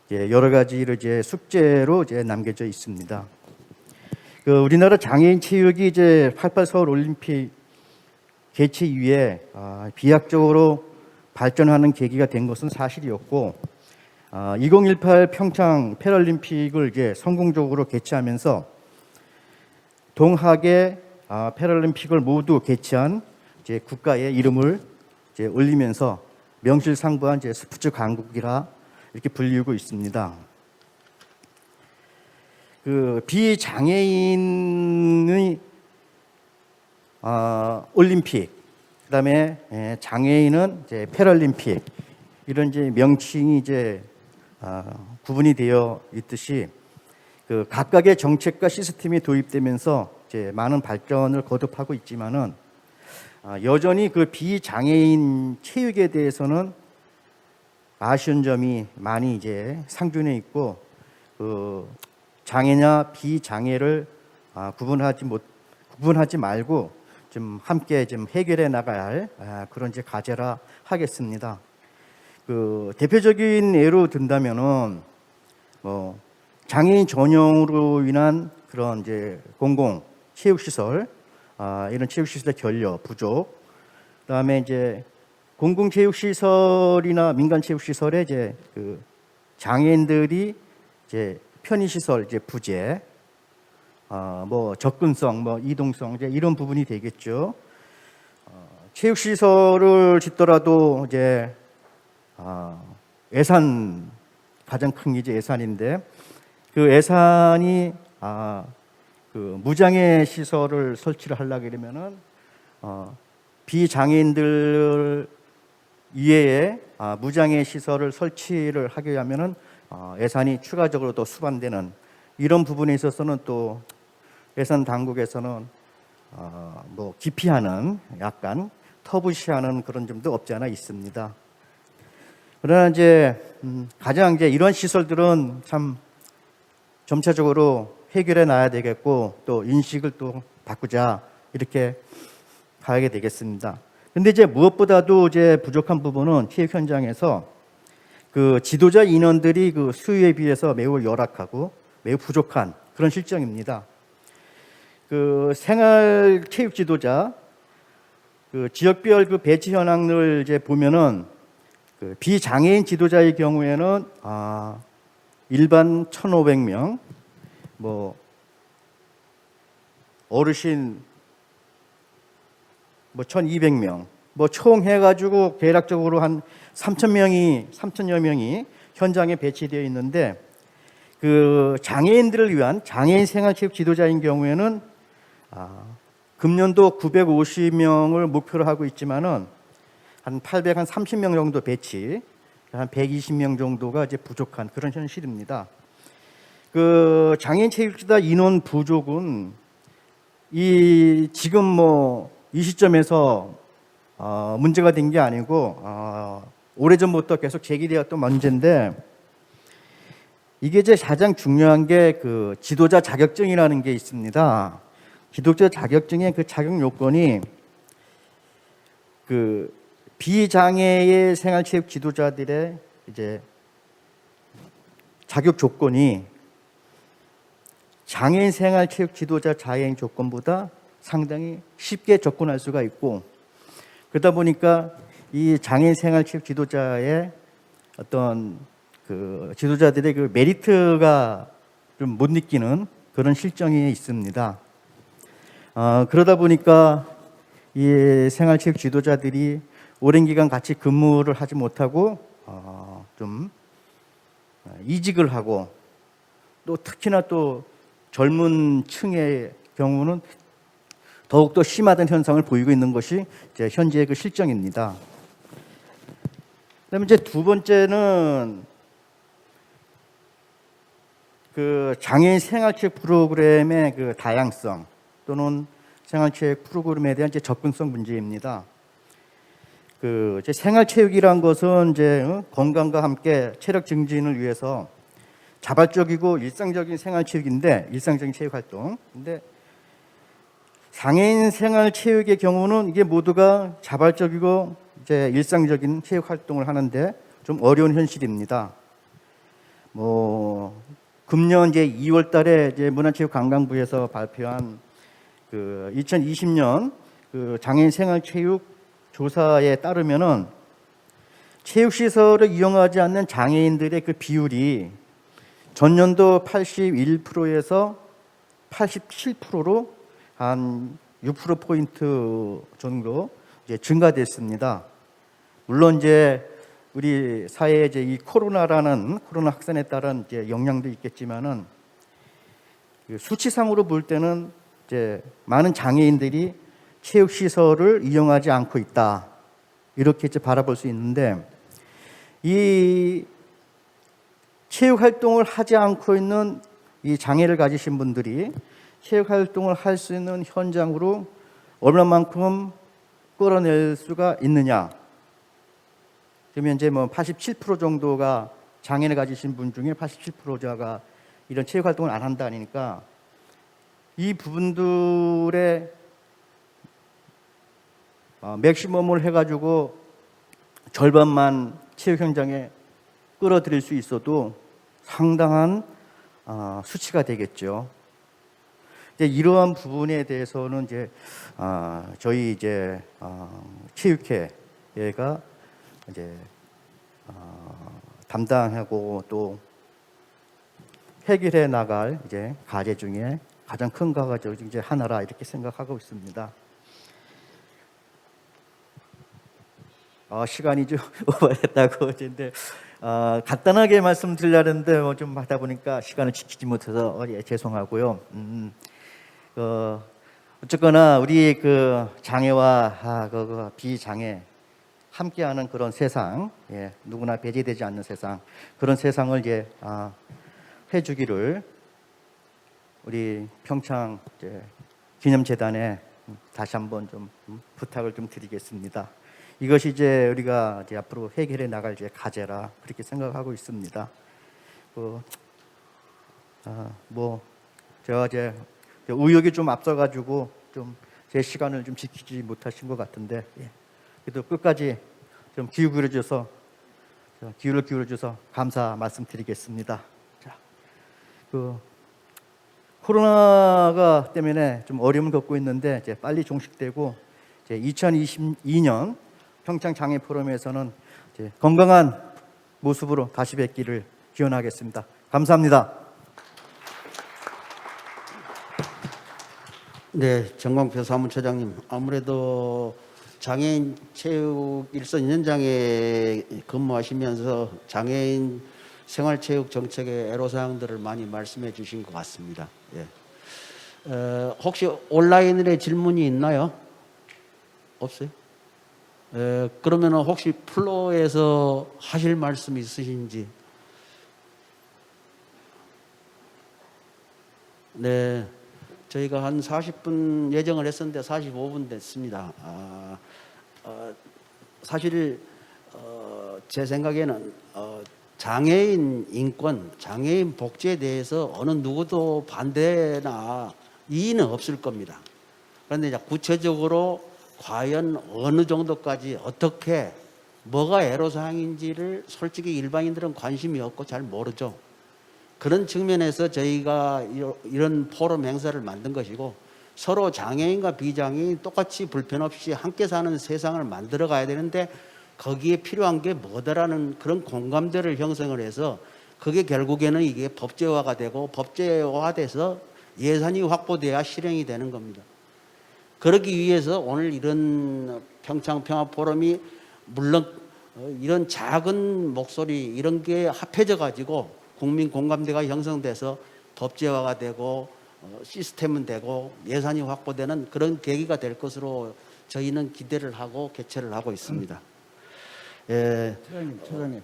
여러 가지를 이제 숙제로 이제 남겨져 있습니다. 그 우리나라 장애인 체육이 이제 88 서울 올림픽 개최 이후에 비약적으로 발전하는 계기가 된 것은 사실이었고, 2018 평창 패럴림픽을 이제 성공적으로 개최하면서 동학의 패럴림픽을 모두 개최한 이제 국가의 이름을 이제 올리면서 명실상부한 이제 스포츠 강국이라 이렇게 불리고 있습니다. 그 비장애인의 올림픽, 그다음에 장애인은 이제 패럴림픽, 이런 이제 명칭이 이제 구분이 되어 있듯이 그 각각의 정책과 시스템이 도입되면서 이제 많은 발전을 거듭하고 있지만은 여전히 그 비장애인 체육에 대해서는 아쉬운 점이 많이 이제 상존해 있고, 그 장애냐 비장애를 구분하지 말고 좀 함께 좀 해결해 나갈 그런 이제 과제라 하겠습니다. 그 대표적인 예로 든다면은 뭐 장애인 전용으로 인한 그런 이제 공공 체육 시설, 이런 체육 시설의 결여 부족, 그다음에 이제 공공체육시설이나 민간체육시설에 이제 그 장애인들이 이제 편의시설, 이제 부재, 뭐 접근성, 뭐 이동성, 이제 이런 부분이 되겠죠. 체육시설을 짓더라도 이제 예산, 가장 큰 게 이제 예산인데, 그 예산이 그 무장애 시설을 설치를 하려고 그러면은 비장애인들 이외에 무장애 시설을 설치를 하기 위하면은 예산이 추가적으로 또 수반되는 이런 부분에 있어서는 또 예산 당국에서는 뭐 기피하는, 약간 터부시하는 그런 점도 없지 않아 있습니다. 그러나 이제 가장 이제 이런 시설들은 참 점차적으로 해결해 놔야 되겠고, 또 인식을 또 바꾸자, 이렇게 가야 되겠습니다. 근데 이제 무엇보다도 이제 부족한 부분은 체육 현장에서 그 지도자 인원들이 그 수요에 비해서 매우 열악하고 매우 부족한 그런 실정입니다. 그 생활 체육 지도자 그 지역별 그 배치 현황을 이제 보면은 그 비장애인 지도자의 경우에는 일반 1,500명, 뭐 어르신 뭐 1,200명, 뭐 총 해가지고 대략적으로 한 3,000여 명이 현장에 배치되어 있는데, 그 장애인들을 위한 장애인 생활체육 지도자인 경우에는 금년도 950명을 목표로 하고 있지만은 한 830명 정도 배치, 한 120명 정도가 이제 부족한 그런 현실입니다. 그 장애인 체육지도자 인원 부족은 지금 뭐 이 시점에서 문제가 된 게 아니고 오래전부터 계속 제기되었던 문제인데, 이게 이제 가장 중요한 게 그 지도자 자격증이라는 게 있습니다. 지도자 자격증의 그 자격 요건이 그 비장애의 생활체육 지도자들의 이제 자격 조건이 장애인 생활체육 지도자 자행 조건보다 상당히 쉽게 접근할 수가 있고, 그러다 보니까 이 장애인 생활체육 지도자의 어떤 그 지도자들의 그 메리트가 좀 못 느끼는 그런 실정이 있습니다. 그러다 보니까 이 생활체육 지도자들이 오랜 기간 같이 근무를 하지 못하고 좀 이직을 하고, 또 특히나 또 젊은 층의 경우는 더욱더 심화된 현상을 보이고 있는 것이 이제 현재의 그 실정입니다. 그다음에 이제 두 번째는 그 장애인 생활체육 프로그램의 그 다양성, 또는 생활체육 프로그램에 대한 이제 접근성 문제입니다. 그 이제 생활체육이란 것은 이제 건강과 함께 체력 증진을 위해서 자발적이고 일상적인 생활체육인데, 일상적인 체육 활동. 근데 장애인 생활체육의 경우는 이게 모두가 자발적이고 이제 일상적인 체육 활동을 하는데 좀 어려운 현실입니다. 뭐 금년 이제 2월달에 이제 문화체육관광부에서 발표한 그 2020년 그 장애인 생활체육 조사에 따르면은 체육시설을 이용하지 않는 장애인들의 그 비율이 전년도 81%에서 87%로 한 6%포인트 정도 이제 증가됐습니다. 물론 이제 우리 사회에 이제 이 코로나 확산에 따른 이제 영향도 있겠지만은, 수치상으로 볼 때는 이제 많은 장애인들이 체육 시설을 이용하지 않고 있다, 이렇게 이제 바라볼 수 있는데, 이 체육 활동을 하지 않고 있는 이 장애를 가지신 분들이 체육 활동을 할 수 있는 현장으로 얼마만큼 끌어낼 수가 있느냐? 그러면 이제 뭐 87% 정도가 장애를 가지신 분 중에 87%가 이런 체육 활동을 안 한다니까, 이 부분들의 맥시멈을 해가지고 절반만 체육 현장에 끌어들일 수 있어도 상당한 수치가 되겠죠. 이제 이러한 부분에 대해서는 이제 저희 이제 체육회가 이제 담당하고 또 해결해 나갈 이제 과제 중에 가장 큰 과제 이제 하나라 이렇게 생각하고 있습니다. 시간이 좀 오버했다고 근데 간단하게 말씀드리려는데 좀 하다 보니까 시간을 지키지 못해서 죄송하고요. 어쨌거나 우리 그 장애와 그 비장애 함께하는 그런 세상, 누구나 배제되지 않는 세상, 그런 세상을 이제 해주기를 우리 평창 기념재단에 다시 한번 좀 부탁을 좀 드리겠습니다. 이것이 이제 우리가 이제 앞으로 해결해 나갈 이제 과제라 그렇게 생각하고 있습니다. 제가 이제 의욕이 좀 앞서가지고 좀 제 시간을 좀 지키지 못하신 것 같은데, 그래도 끝까지 좀 기울여 줘서 감사 말씀드리겠습니다. 자, 코로나가 때문에 좀 어려움을 겪고 있는데 이제 빨리 종식되고 이제 2022년 평창 장애 포럼에서는 이제 건강한 모습으로 다시 뵙기를 기원하겠습니다. 감사합니다. 네, 정광표 사무처장님, 아무래도 장애인 체육 일선 위원장에 근무하시면서 장애인 생활체육 정책의 애로사항들을 많이 말씀해 주신 것 같습니다. 혹시 온라인에 질문이 있나요? 없어요? 그러면 혹시 플로어에서 하실 말씀이 있으신지? 네, 저희가 한 40분 예정을 했었는데 45분 됐습니다. 사실 제 생각에는 장애인 인권, 장애인 복지에 대해서 어느 누구도 반대나 이의는 없을 겁니다. 그런데 이제 구체적으로 과연 어느 정도까지 어떻게 뭐가 애로사항인지를 솔직히 일반인들은 관심이 없고 잘 모르죠. 그런 측면에서 저희가 이런 포럼 행사를 만든 것이고, 서로 장애인과 비장애인 똑같이 불편 없이 함께 사는 세상을 만들어 가야 되는데 거기에 필요한 게 뭐다라는 그런 공감대를 형성을 해서 그게 결국에는 이게 법제화가 되고 법제화돼서 예산이 확보돼야 실행이 되는 겁니다. 그러기 위해서 오늘 이런 평창 평화 포럼이 물론 이런 작은 목소리 이런 게 합해져 가지고 국민 공감대가 형성돼서 법제화가 되고 시스템은 되고 예산이 확보되는 그런 계기가 될 것으로 저희는 기대를 하고 개최를 하고 있습니다. 처장님,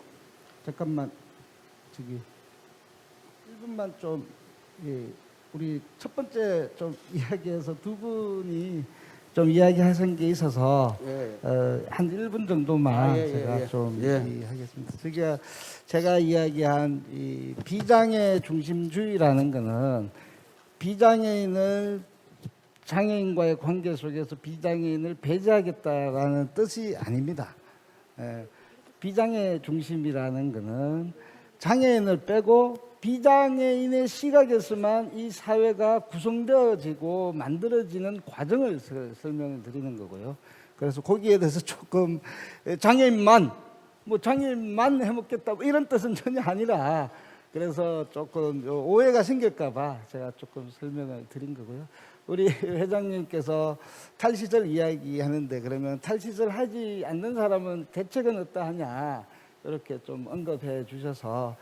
잠깐만 1분만 좀 우리 첫 번째 좀 이야기해서 두 분이 좀 이야기하신 게 있어서 한 1분 정도만 제가 좀 하겠습니다. 제가 이야기한 이 비장애 중심주의라는 거는 비장애인을 장애인과의 관계 속에서 비장애인을 배제하겠다라는 뜻이 아닙니다. 비장애 중심이라는 거는 장애인을 빼고 비장애인의 시각에서만 이 사회가 구성되어지고 만들어지는 과정을 설명을 드리는 거고요. 그래서 거기에 대해서 조금 장애인만 해먹겠다 이런 뜻은 전혀 아니라, 그래서 조금 오해가 생길까 봐 제가 조금 설명을 드린 거고요. 우리 회장님께서 탈시설 이야기하는데, 그러면 탈시설 하지 않는 사람은 대책은 어떠하냐 이렇게 좀 언급해 주셔서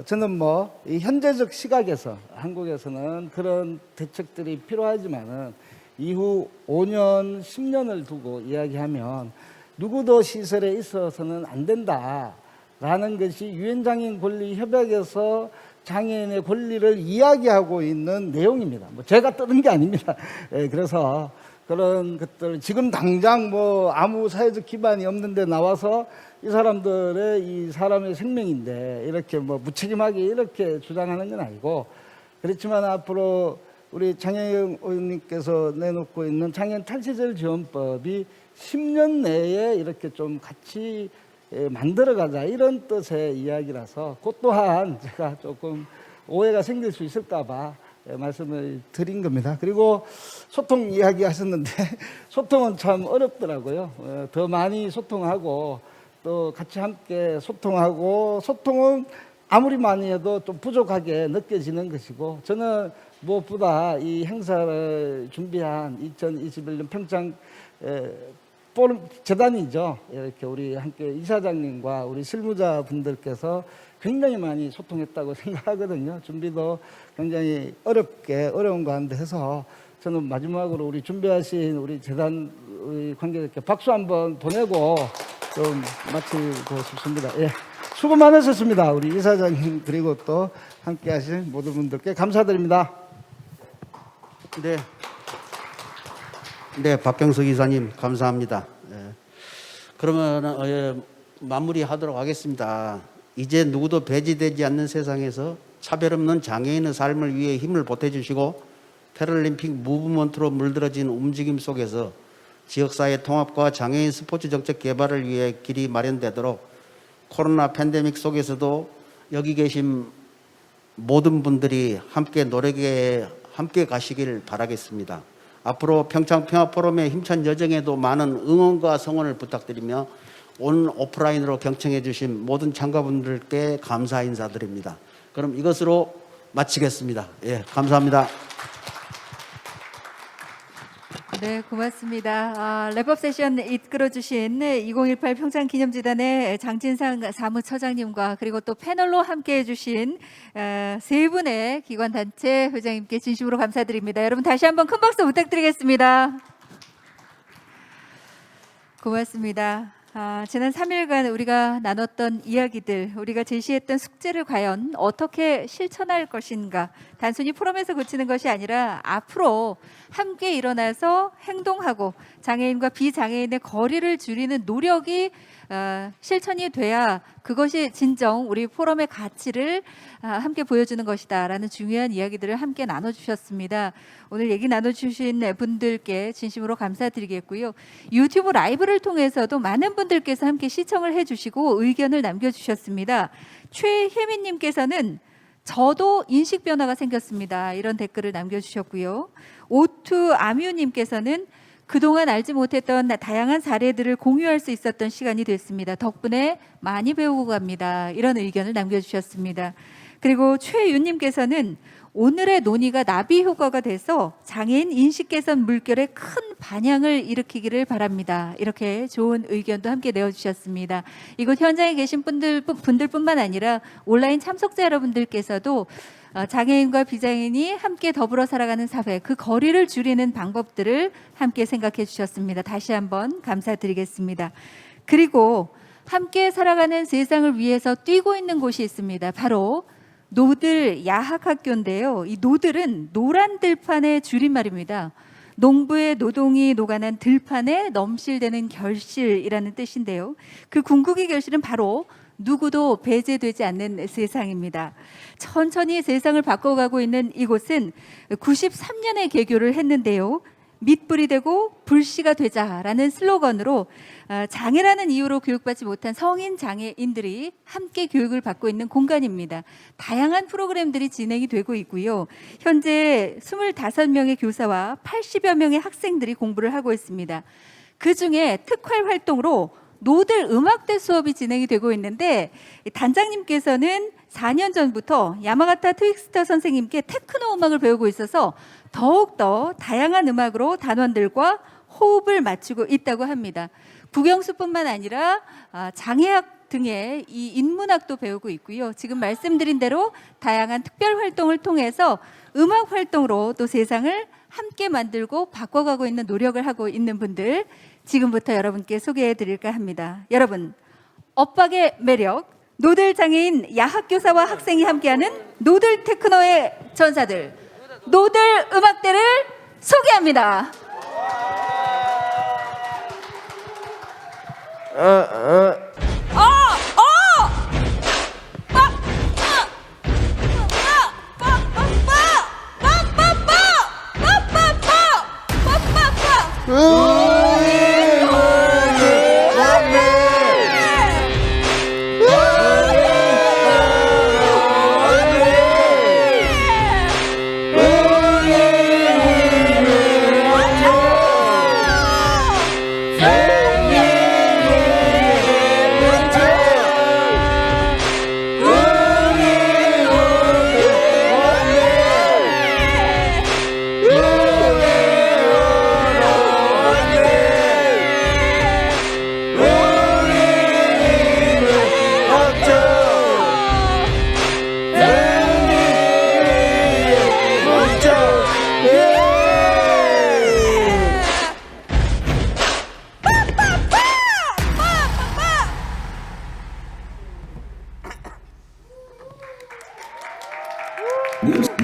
저는 이 현재적 시각에서 한국에서는 그런 대책들이 필요하지만은 이후 5년, 10년을 두고 이야기하면 누구도 시설에 있어서는 안 된다라는 것이 유엔장애인 권리협약에서 장애인의 권리를 이야기하고 있는 내용입니다. 제가 떠든 게 아닙니다. 그래서 그런 것들 지금 당장 아무 사회적 기반이 없는데 나와서 이 사람들의 이 사람의 생명인데 이렇게 무책임하게 이렇게 주장하는 건 아니고, 그렇지만 앞으로 우리 장혜영 의원님께서 내놓고 있는 장애인 탈시설 지원법이 10년 내에 이렇게 좀 같이 만들어가자 이런 뜻의 이야기라서 그것 또한 제가 조금 오해가 생길 수 있을까 봐 말씀을 드린 겁니다. 그리고 소통 이야기 하셨는데 소통은 참 어렵더라고요. 더 많이 소통하고 또 같이 함께 소통하고 소통은 아무리 많이 해도 좀 부족하게 느껴지는 것이고 저는 무엇보다 이 행사를 준비한 2021년 평창 포럼 재단이죠. 이렇게 우리 함께 이사장님과 우리 실무자분들께서 굉장히 많이 소통했다고 생각하거든요. 준비도 굉장히 어려운 가운데 해서 저는 마지막으로 우리 준비하신 우리 재단 우리 관계자께 박수 한번 보내고 좀 마치고 싶습니다. 예. 수고 많으셨습니다. 우리 이사장님 그리고 또 함께 하신 모든 분들께 감사드립니다. 네. 네, 박경석 이사님 감사합니다. 예. 그러면 마무리하도록 하겠습니다. 이제 누구도 배제되지 않는 세상에서 차별 없는 장애인의 삶을 위해 힘을 보태주시고 패럴림픽 무브먼트로 물들어진 움직임 속에서 지역사회 통합과 장애인 스포츠 정책 개발을 위해 길이 마련되도록 코로나 팬데믹 속에서도 여기 계신 모든 분들이 함께 노력에 함께 가시길 바라겠습니다. 앞으로 평창평화포럼의 힘찬 여정에도 많은 응원과 성원을 부탁드리며 온 오프라인으로 경청해 주신 모든 참가분들께 감사 인사드립니다. 그럼 이것으로 마치겠습니다. 예, 감사합니다. 네, 고맙습니다. 랩업 세션 이끌어주신 2018 평창기념재단의 장진상 사무처장님과 그리고 또 패널로 함께해 주신 세 분의 기관단체 회장님께 진심으로 감사드립니다. 여러분 다시 한번 큰 박수 부탁드리겠습니다. 고맙습니다. 지난 3일간 우리가 나눴던 이야기들, 우리가 제시했던 숙제를 과연 어떻게 실천할 것인가, 단순히 포럼에서 그치는 것이 아니라 앞으로 함께 일어나서 행동하고 장애인과 비장애인의 거리를 줄이는 노력이 실천이 돼야 그것이 진정 우리 포럼의 가치를 함께 보여주는 것이다 라는 중요한 이야기들을 함께 나눠주셨습니다. 오늘 얘기 나눠주신 분들께 진심으로 감사드리겠고요. 유튜브 라이브를 통해서도 많은 분들께서 함께 시청을 해주시고 의견을 남겨주셨습니다. 최혜민님께서는 저도 인식 변화가 생겼습니다. 이런 댓글을 남겨주셨고요. 오투 아뮤님께서는 그동안 알지 못했던 다양한 사례들을 공유할 수 있었던 시간이 됐습니다. 덕분에 많이 배우고 갑니다. 이런 의견을 남겨주셨습니다. 그리고 최윤님께서는 오늘의 논의가 나비 효과가 돼서 장애인 인식 개선 물결에 큰 반향을 일으키기를 바랍니다. 이렇게 좋은 의견도 함께 내어주셨습니다. 이곳 현장에 계신 분들뿐만 아니라 온라인 참석자 여러분들께서도 장애인과 비장애인이 함께 더불어 살아가는 사회, 그 거리를 줄이는 방법들을 함께 생각해 주셨습니다. 다시 한번 감사드리겠습니다. 그리고 함께 살아가는 세상을 위해서 뛰고 있는 곳이 있습니다. 바로 노들 야학학교인데요. 이 노들은 노란 들판의 줄임말입니다. 농부의 노동이 녹아난 들판에 넘실대는 결실이라는 뜻인데요. 그 궁극의 결실은 바로 누구도 배제되지 않는 세상입니다. 천천히 세상을 바꿔가고 있는 이곳은 93년에 개교를 했는데요. 밑불이 되고 불씨가 되자라는 슬로건으로 장애라는 이유로 교육받지 못한 성인 장애인들이 함께 교육을 받고 있는 공간입니다. 다양한 프로그램들이 진행이 되고 있고요. 현재 25명의 교사와 80여 명의 학생들이 공부를 하고 있습니다. 그중에 특활 활동으로 노들 음악대 수업이 진행이 되고 있는데 단장님께서는 4년 전부터 야마가타 트윅스터 선생님께 테크노 음악을 배우고 있어서 더욱더 다양한 음악으로 단원들과 호흡을 맞추고 있다고 합니다. 국영수뿐만 아니라 장애학 등의 이 인문학도 배우고 있고요. 지금 말씀드린 대로 다양한 특별 활동을 통해서 음악 활동으로 또 세상을 함께 만들고 바꿔가고 있는 노력을 하고 있는 분들 지금부터 여러분께 소개해 드릴까 합니다. 여러분, 엇박의 매력, 노들 장애인 야학교사와 학생이 함께하는 노들 테크노의 전사들, 노들 음악대를 소개합니다.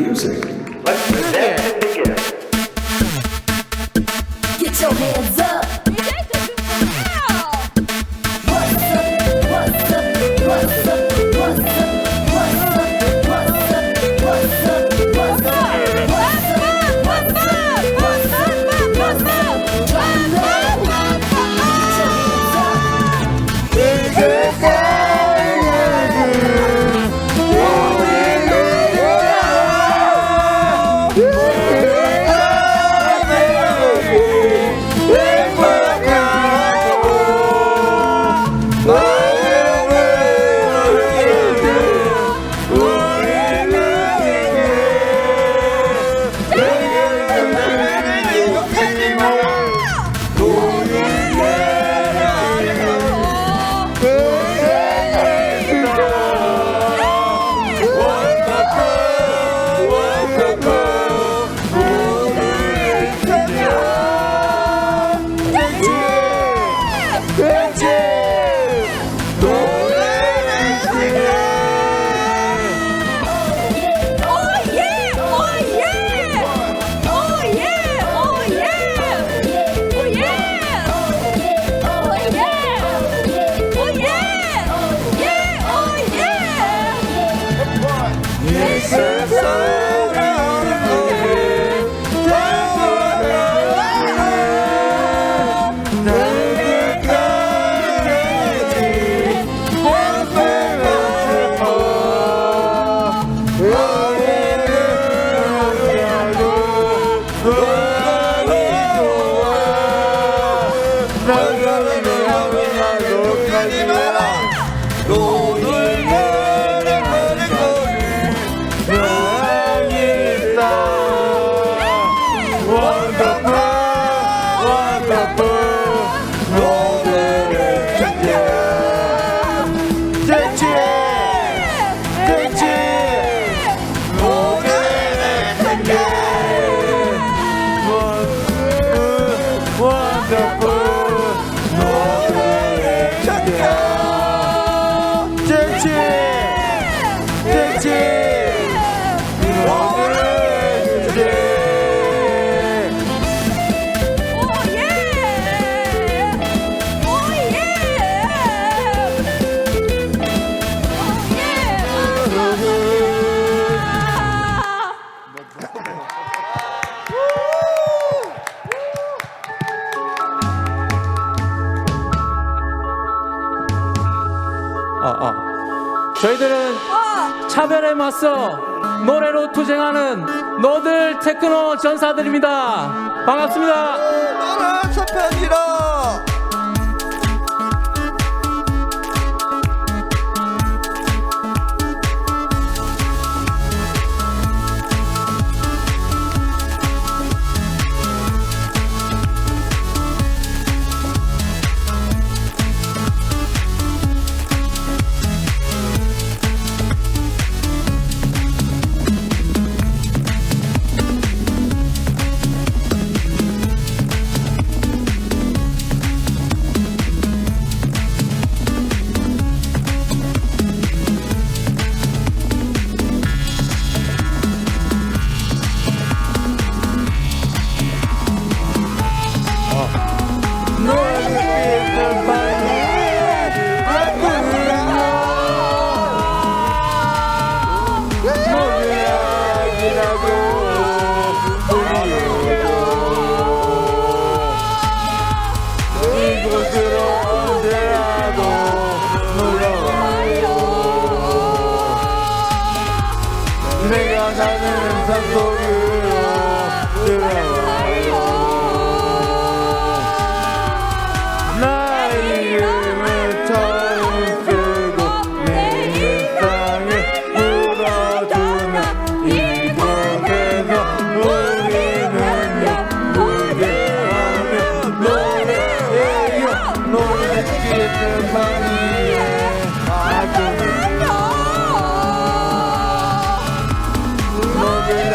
music. Let's present the gift. Get your hands up. What's up? What's up? What's up? What's up? What's up? What's up? What's up? What's up? What's up? What's up? What's up? What's up? Drop it low. Get your hands up. 저희들은 차별에 맞서 노래로 투쟁하는 노들 테크노 전사들입니다. 반갑습니다. 나라 저편이라. 내가 사는 산속으로 들어와요. 나의 이름을 처음 쓰고 내 일상을 물어주는 이곳에서 우리는요 무대하며 노래해요. 노래 깊은 밤이에 아주 노래라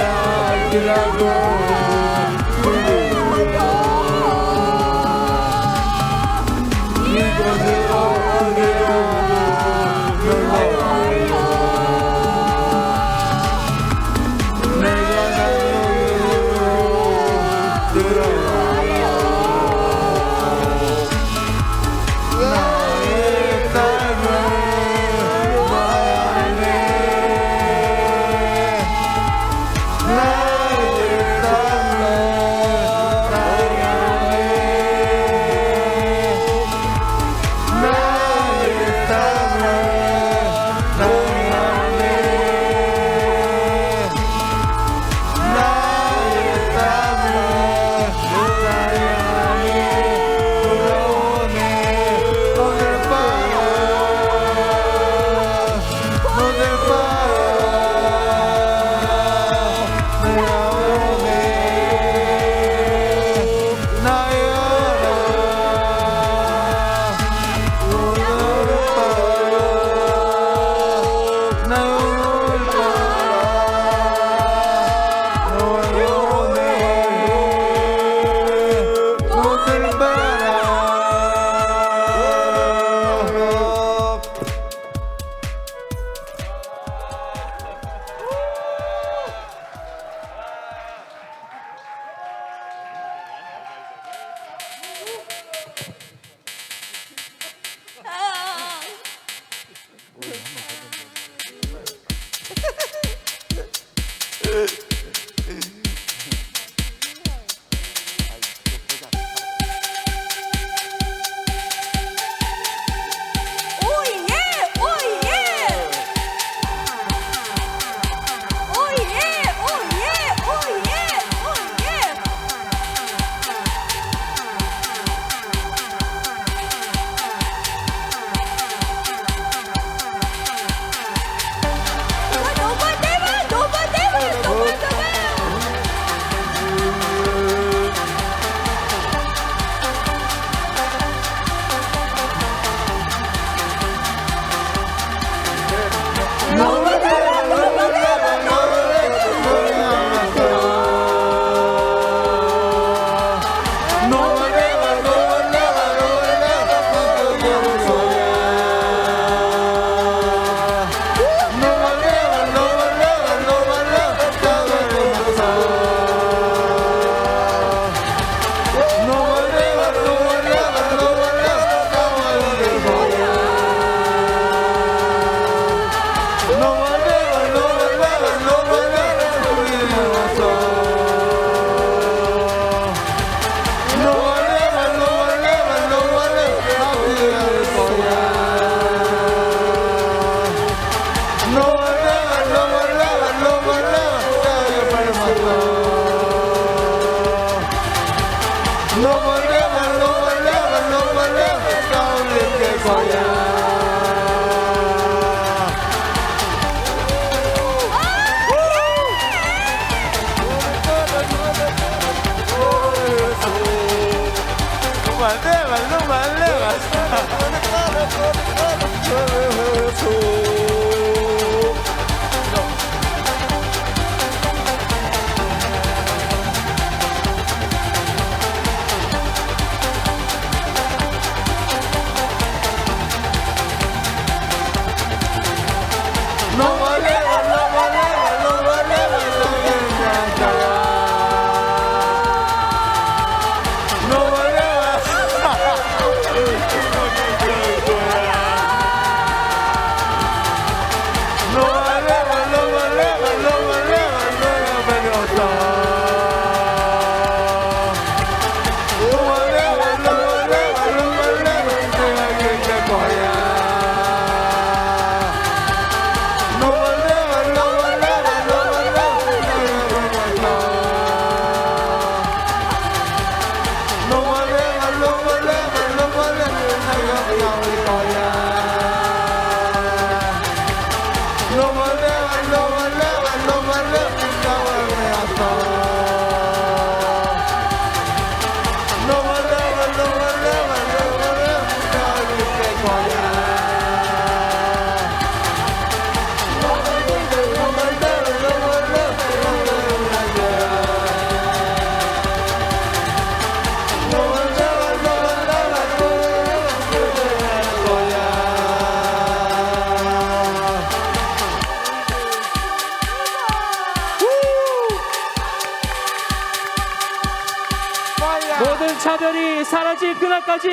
모든 차별이 사라질 그날까지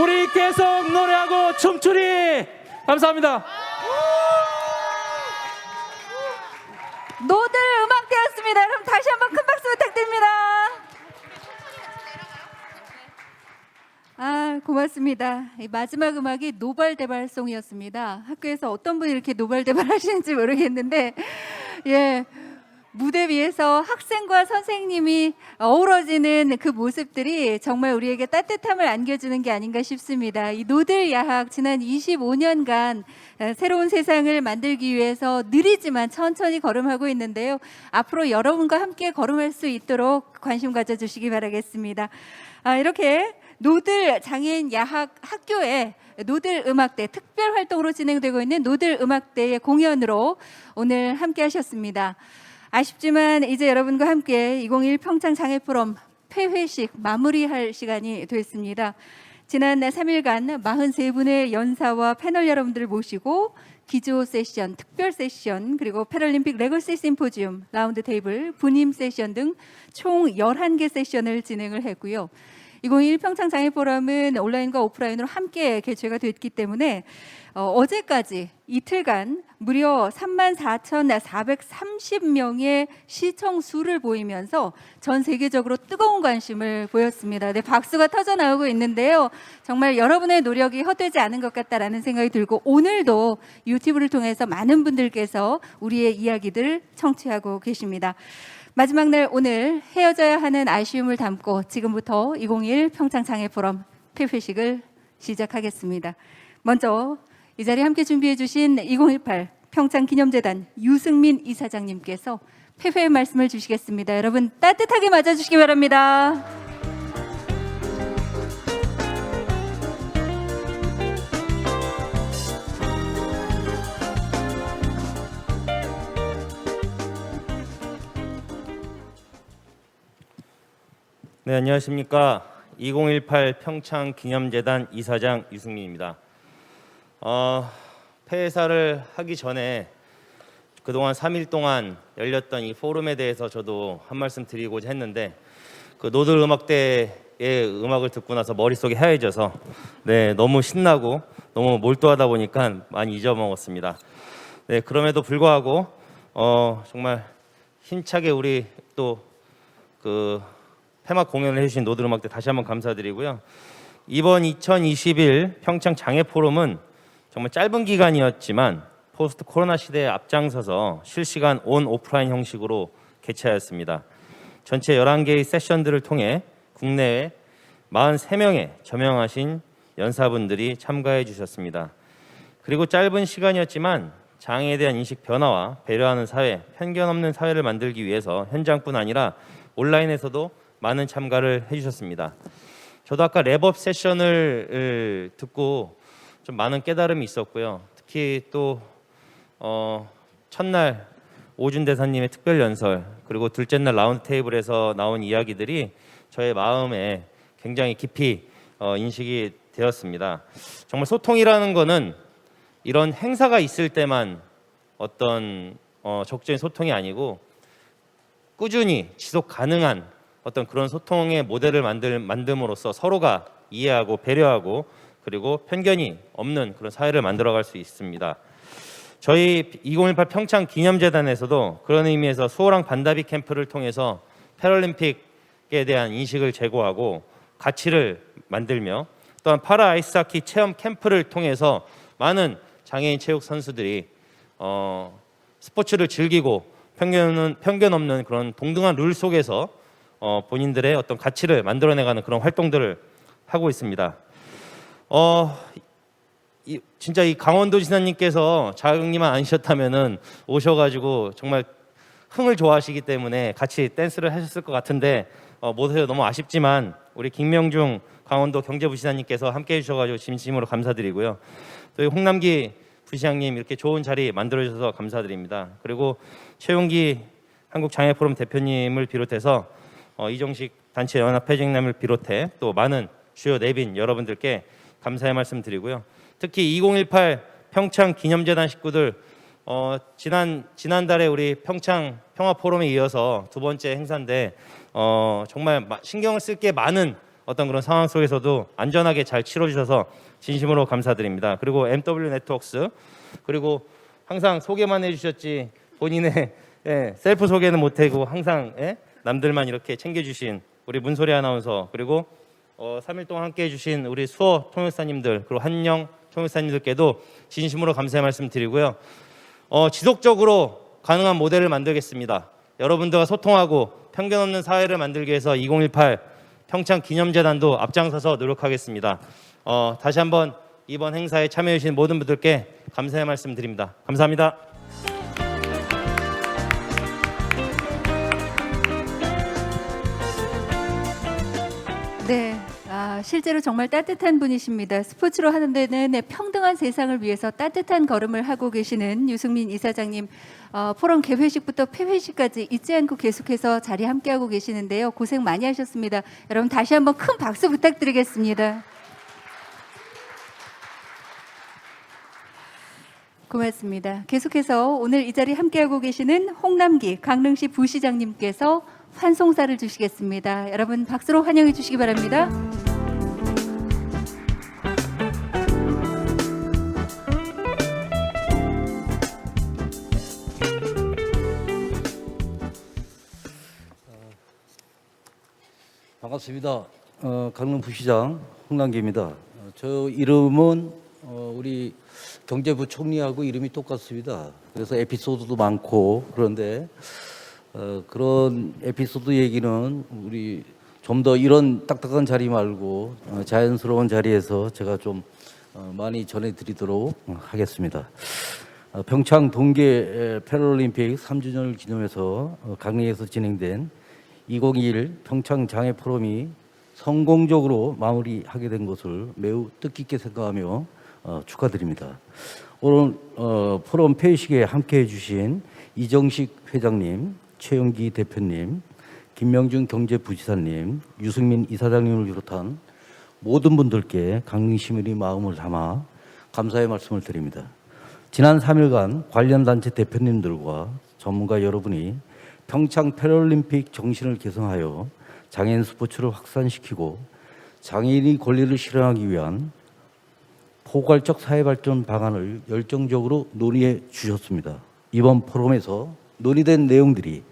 우리 계속 노래하고 춤추리. 감사합니다. 노들 음악대였습니다. 여러분 다시 한번 큰 박수 부탁드립니다. 아, 고맙습니다. 이 마지막 음악이 노발대발송이었습니다. 학교에서 어떤 분이 이렇게 노발대발 하시는지 모르겠는데, 예. 무대 위에서 학생과 선생님이 어우러지는 그 모습들이 정말 우리에게 따뜻함을 안겨주는 게 아닌가 싶습니다. 이 노들 야학 지난 25년간 새로운 세상을 만들기 위해서 느리지만 천천히 걸음하고 있는데요. 앞으로 여러분과 함께 걸음할 수 있도록 관심 가져주시기 바라겠습니다. 이렇게 노들 장애인 야학 학교에 노들 음악대 특별 활동으로 진행되고 있는 노들 음악대의 공연으로 오늘 함께 하셨습니다. 아쉽지만 이제 여러분과 함께 2021 평창 장애 포럼 폐회식 마무리할 시간이 됐습니다. 지난 3일간 43분의 연사와 패널 여러분들을 모시고 기조 세션, 특별 세션, 그리고 패럴림픽 레거시 심포지움, 라운드 테이블, 분임 세션 등 총 11개 세션을 진행을 했고요. 2021 평창 장애 포럼은 온라인과 오프라인으로 함께 개최가 됐기 때문에 어제까지 이틀간 무려 34,430명의 시청 수를 보이면서 전 세계적으로 뜨거운 관심을 보였습니다. 네, 박수가 터져 나오고 있는데요. 정말 여러분의 노력이 헛되지 않은 것 같다라는 생각이 들고 오늘도 유튜브를 통해서 많은 분들께서 우리의 이야기들 청취하고 계십니다. 마지막 날 오늘 헤어져야 하는 아쉬움을 담고 지금부터 2021 평창 장애 포럼 폐회식을 시작하겠습니다. 먼저 이 자리에 함께 준비해 주신 2018 평창기념재단 유승민 이사장님께서 폐회의 말씀을 주시겠습니다. 여러분 따뜻하게 맞아주시기 바랍니다. 네, 안녕하십니까. 2018 평창 기념재단 이사장 유승민입니다. 폐사를 하기 전에 그동안 3일 동안 열렸던 이 포럼에 대해서 저도 한 말씀 드리고자 했는데, 그 노들 음악대의 음악을 듣고 나서 머릿속이 하얘져서 너무 신나고 너무 몰두하다 보니까 많이 잊어먹었습니다. 네, 그럼에도 불구하고 정말 힘차게 우리 또 그 폐막 공연을 해주신 노들 음악대 다시 한번 감사드리고요. 이번 2021 평창 장애 포럼은 정말 짧은 기간이었지만 포스트 코로나 시대에 앞장서서 실시간 온 오프라인 형식으로 개최하였습니다. 전체 11개의 세션들을 통해 국내외 43명의 저명하신 연사분들이 참가해 주셨습니다. 그리고 짧은 시간이었지만 장애에 대한 인식 변화와 배려하는 사회, 편견 없는 사회를 만들기 위해서 현장뿐 아니라 온라인에서도 많은 참가를 해주셨습니다. 저도 아까 랩업 세션을 듣고 좀 많은 깨달음이 있었고요. 특히 또 첫날 오준 대사님의 특별 연설, 그리고 둘째 날 라운드 테이블에서 나온 이야기들이 저의 마음에 굉장히 깊이 인식이 되었습니다. 정말 소통이라는 거는 이런 행사가 있을 때만 어떤 적극적인 소통이 아니고 꾸준히 지속 가능한 어떤 그런 소통의 모델을 만듦으로써 서로가 이해하고 배려하고 그리고 편견이 없는 그런 사회를 만들어갈 수 있습니다. 저희 2018 평창 기념재단에서도 그런 의미에서 수호랑 반다비 캠프를 통해서 패럴림픽에 대한 인식을 제고하고 가치를 만들며, 또한 파라 아이스하키 체험 캠프를 통해서 많은 장애인 체육 선수들이 스포츠를 즐기고 편견 없는 그런 동등한 룰 속에서 본인들의 어떤 가치를 만들어내가는 그런 활동들을 하고 있습니다. 진짜 이 강원도 지사님께서 자격님만 아니셨다면은 오셔가지고 정말 흥을 좋아하시기 때문에 같이 댄스를 하셨을 것 같은데 못 해서 너무 아쉽지만 우리 김명중 강원도 경제부시장님께서 함께해 주셔가지고 진심으로 감사드리고요. 또 홍남기 부시장님 이렇게 좋은 자리 만들어 주셔서 감사드립니다. 그리고 최용기 한국장애포럼 대표님을 비롯해서 이정식 단체 연합회장님을 비롯해 또 많은 주요 내빈 여러분들께 감사의 말씀 드리고요. 특히 2018 평창 기념재단 식구들 지난달에 우리 평창 평화포럼에 이어서 두 번째 행사인데 정말 신경을 쓸 게 많은 어떤 그런 상황 속에서도 안전하게 잘 치러주셔서 진심으로 감사드립니다. 그리고 MW 네트워크스, 그리고 항상 소개만 해주셨지 본인의 셀프 소개는 못하고 항상 남들만 이렇게 챙겨주신 우리 문소리 아나운서, 그리고 3일 동안 함께해 주신 우리 수호 통역사님들, 그리고 한영 통역사님들께도 진심으로 감사의 말씀 드리고요. 지속적으로 가능한 모델을 만들겠습니다. 여러분들과 소통하고 편견 없는 사회를 만들기 위해서 2018 평창 기념재단도 앞장서서 노력하겠습니다. 다시 한번 이번 행사에 참여해 주신 모든 분들께 감사의 말씀 드립니다. 감사합니다. 네, 실제로 정말 따뜻한 분이십니다. 스포츠로 하는 데는 평등한 세상을 위해서 따뜻한 걸음을 하고 계시는 유승민 이사장님, 포럼 개회식부터 폐회식까지 잊지 않고 계속해서 자리 함께하고 계시는데요. 고생 많이 하셨습니다. 여러분 다시 한번 큰 박수 부탁드리겠습니다. 고맙습니다. 계속해서 오늘 이 자리 함께하고 계시는 홍남기 강릉시 부시장님께서 환송사를 주시겠습니다. 여러분 박수로 환영해 주시기 바랍니다. 반갑습니다. 강릉 부시장 홍남기입니다. 저 이름은 우리 경제부 총리하고 이름이 똑같습니다. 그래서 에피소드도 많고, 그런데 그런 에피소드 얘기는 우리 좀 더 이런 딱딱한 자리 말고 자연스러운 자리에서 제가 좀 많이 전해드리도록 하겠습니다. 평창 동계 패럴림픽 3주년을 기념해서 강릉에서 진행된 2021 평창 장애 포럼이 성공적으로 마무리하게 된 것을 매우 뜻깊게 생각하며 축하드립니다. 오늘 포럼 폐회식에 함께해 주신 이정식 회장님, 최영기 대표님, 김명준 경제부지사님, 유승민 이사장님을 비롯한 모든 분들께 강릉시민의 마음을 담아 감사의 말씀을 드립니다. 지난 3일간 관련 단체 대표님들과 전문가 여러분이 평창 패럴림픽 정신을 개성하여 장애인 스포츠를 확산시키고 장애인의 권리를 실현하기 위한 포괄적 사회발전 방안을 열정적으로 논의해 주셨습니다. 이번 포럼에서 논의된 내용들이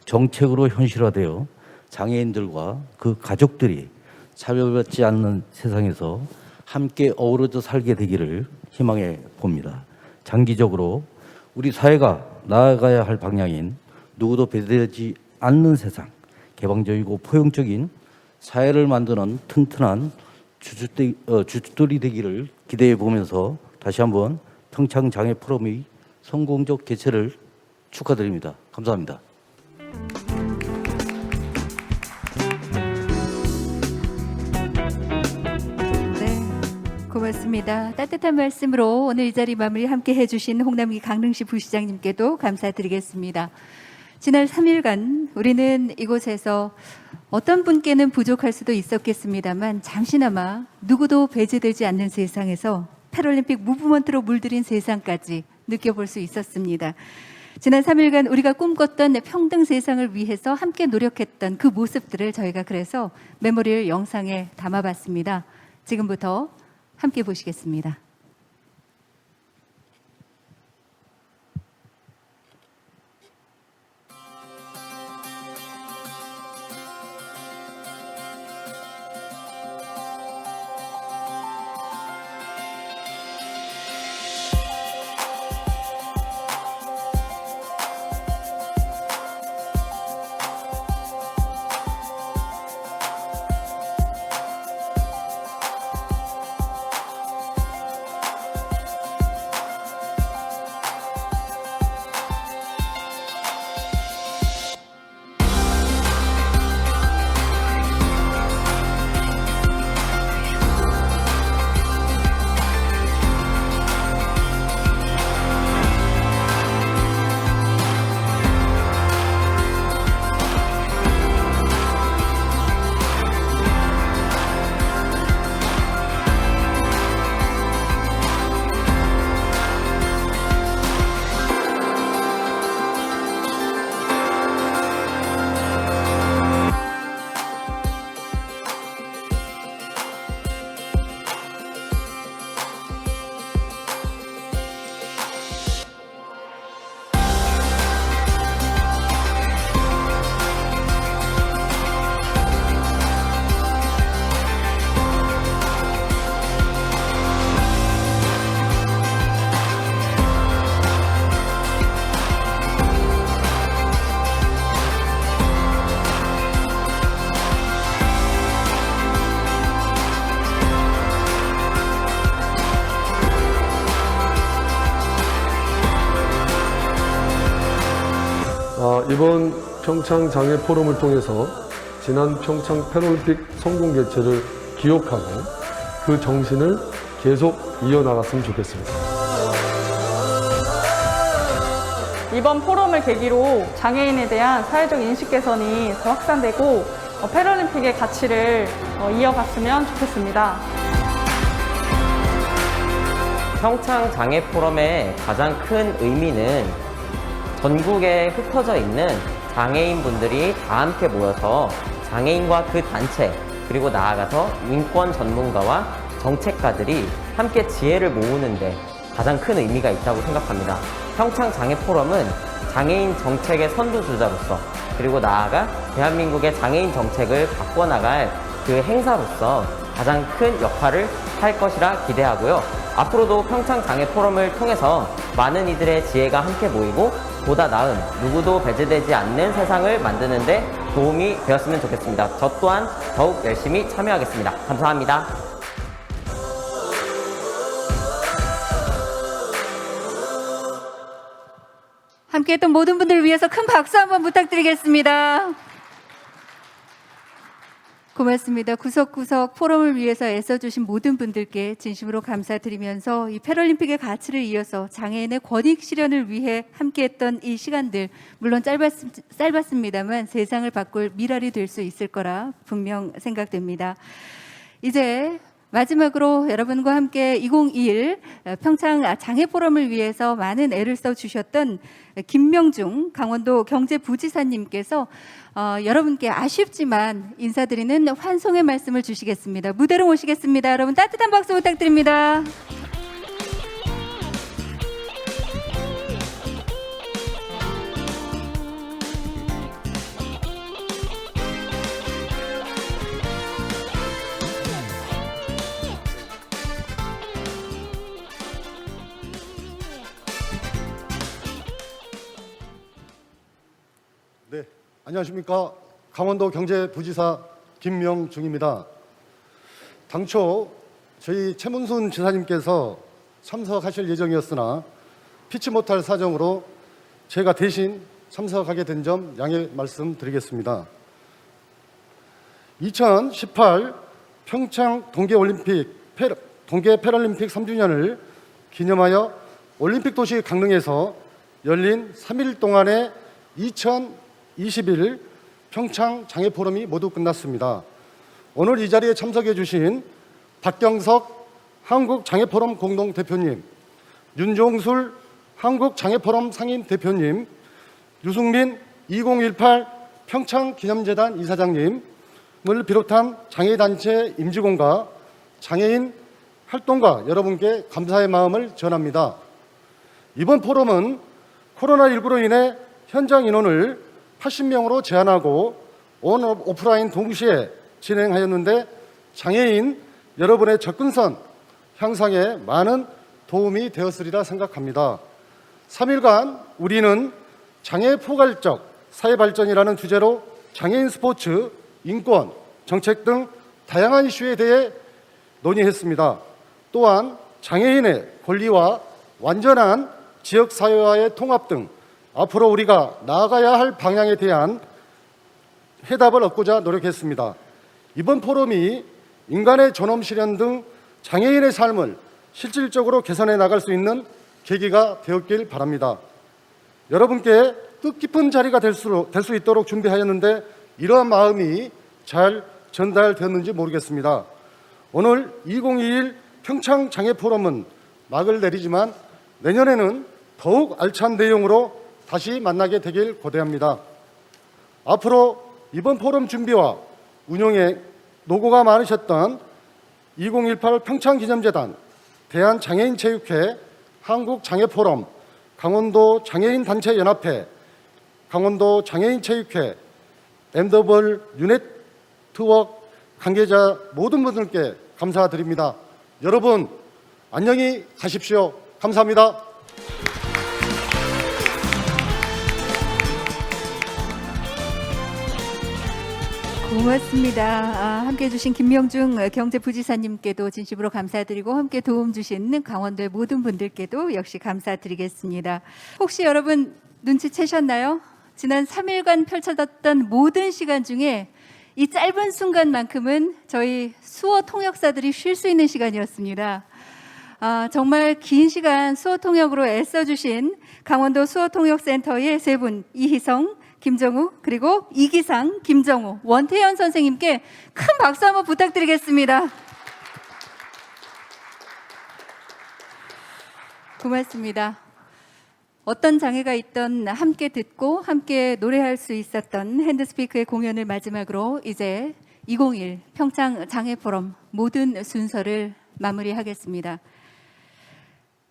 정책으로 현실화되어 장애인들과 그 가족들이 차별받지 않는 세상에서 함께 어우러져 살게 되기를 희망해 봅니다. 장기적으로 우리 사회가 나아가야 할 방향인 누구도 배제되지 않는 세상, 개방적이고 포용적인 사회를 만드는 튼튼한 주춧돌이 되기를 기대해 보면서 다시 한번 평창장애 포럼의 성공적 개최를 축하드립니다. 감사합니다. 네, 고맙습니다. 따뜻한 말씀으로 오늘 이 자리 마무리 함께 해주신 홍남기 강릉시 부시장님께도 감사드리겠습니다. 지난 3일간 우리는 이곳에서 어떤 분께는 부족할 수도 있었겠습니다만 잠시나마 누구도 배제되지 않는 세상에서 패럴림픽 무브먼트로 물들인 세상까지 느껴볼 수 있었습니다. 지난 3일간 우리가 꿈꿨던 평등 세상을 위해서 함께 노력했던 그 모습들을 저희가 그래서 메모리를 영상에 담아봤습니다. 지금부터 함께 보시겠습니다. 이번 평창 장애 포럼을 통해서 지난 평창 패럴림픽 성공 개최를 기억하고 그 정신을 계속 이어나갔으면 좋겠습니다. 이번 포럼을 계기로 장애인에 대한 사회적 인식 개선이 더 확산되고 패럴림픽의 가치를 이어갔으면 좋겠습니다. 평창 장애 포럼의 가장 큰 의미는 전국에 흩어져 있는 장애인분들이 다 함께 모여서 장애인과 그 단체, 그리고 나아가서 인권 전문가와 정책가들이 함께 지혜를 모으는데 가장 큰 의미가 있다고 생각합니다. 평창 장애 포럼은 장애인 정책의 선두주자로서, 그리고 나아가 대한민국의 장애인 정책을 바꿔나갈 그 행사로서 가장 큰 역할을 할 것이라 기대하고요. 앞으로도 평창 장애 포럼을 통해서 많은 이들의 지혜가 함께 모이고 보다 나은, 누구도 배제되지 않는 세상을 만드는 데 도움이 되었으면 좋겠습니다. 저 또한 더욱 열심히 참여하겠습니다. 감사합니다. 함께했던 모든 분들을 위해서 큰 박수 한번 부탁드리겠습니다. 고맙습니다. 구석구석 포럼을 위해서 애써주신 모든 분들께 진심으로 감사드리면서 이 패럴림픽의 가치를 이어서 장애인의 권익 실현을 위해 함께했던 이 시간들, 물론 짧았습니다만 세상을 바꿀 미랄이 될 수 있을 거라 분명 생각됩니다. 이제 마지막으로 여러분과 함께 2021 평창 장애 포럼을 위해서 많은 애를 써 주셨던 김명중 강원도 경제부지사님께서 여러분께 아쉽지만 인사드리는 환송의 말씀을 주시겠습니다. 무대로 모시겠습니다. 여러분 따뜻한 박수 부탁드립니다. 네, 안녕하십니까. 강원도 경제부지사 김명중입니다. 당초 저희 최문순 지사님께서 참석하실 예정이었으나 피치 못할 사정으로 제가 대신 참석하게 된 점 양해 말씀드리겠습니다. 2018 평창 동계 패럴림픽 3주년을 기념하여 올림픽 도시 강릉에서 열린 3일 동안의 2021 평창 장애 포럼이 모두 끝났습니다. 오늘 이 자리에 참석해 주신 박경석 한국장애포럼 공동대표님, 윤종술 한국장애포럼 상임대표님, 유승민 2018 평창기념재단 이사장님을 비롯한 장애단체 임직원과 장애인 활동가 여러분께 감사의 마음을 전합니다. 이번 포럼은 코로나19로 인해 현장 인원을 80명으로 제한하고 온 오프라인 동시에 진행하였는데 장애인 여러분의 접근성 향상에 많은 도움이 되었으리라 생각합니다. 3일간 우리는 장애 포괄적 사회발전이라는 주제로 장애인 스포츠, 인권, 정책 등 다양한 이슈에 대해 논의했습니다. 또한 장애인의 권리와 완전한 지역사회와의 통합 등 앞으로 우리가 나아가야 할 방향에 대한 해답을 얻고자 노력했습니다. 이번 포럼이 인간의 존엄 실현 등 장애인의 삶을 실질적으로 개선해 나갈 수 있는 계기가 되었길 바랍니다. 여러분께 뜻깊은 자리가 될 수 있도록 준비하였는데 이러한 마음이 잘 전달되었는지 모르겠습니다. 오늘 2021 평창 장애 포럼은 막을 내리지만 내년에는 더욱 알찬 내용으로 다시 만나게 되길 고대합니다. 앞으로 이번 포럼 준비와 운영에 노고가 많으셨던 2018 평창기념재단, 대한장애인체육회, 한국장애포럼, 강원도 장애인단체연합회, 강원도 장애인체육회, MW 유네트워크 관계자 모든 분들께 감사드립니다. 여러분 안녕히 가십시오. 감사합니다. 고맙습니다. 함께해 주신 김명중 경제부지사님께도 진심으로 감사드리고 함께 도움 주신 강원도의 모든 분들께도 역시 감사드리겠습니다. 혹시 여러분 눈치채셨나요? 지난 3일간 펼쳐졌던 모든 시간 중에 이 짧은 순간만큼은 저희 수어 통역사들이 쉴 수 있는 시간이었습니다. 정말 긴 시간 수어 통역으로 애써주신 강원도 수어통역센터의 세 분, 이희성, 김정우, 그리고 이기상, 김정우, 원태현 선생님께 큰 박수 한번 부탁드리겠습니다. 고맙습니다. 어떤 장애가 있던 함께 듣고 함께 노래할 수 있었던 핸드스피크의 공연을 마지막으로 이제 2021 평창 장애 포럼 모든 순서를 마무리하겠습니다.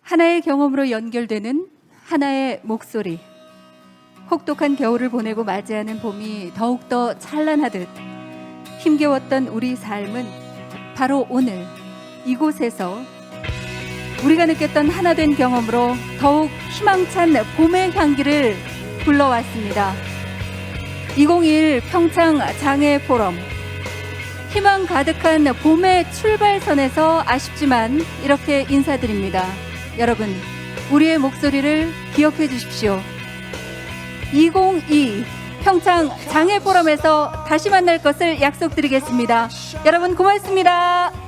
하나의 경험으로 연결되는 하나의 목소리. 혹독한 겨울을 보내고 맞이하는 봄이 더욱더 찬란하듯 힘겨웠던 우리 삶은 바로 오늘 이곳에서 우리가 느꼈던 하나된 경험으로 더욱 희망찬 봄의 향기를 불러왔습니다. 2021 평창 장애 포럼, 희망 가득한 봄의 출발선에서 아쉽지만 이렇게 인사드립니다. 여러분, 우리의 목소리를 기억해 주십시오. 2022 평창 장애 포럼에서 다시 만날 것을 약속드리겠습니다. 여러분 고맙습니다.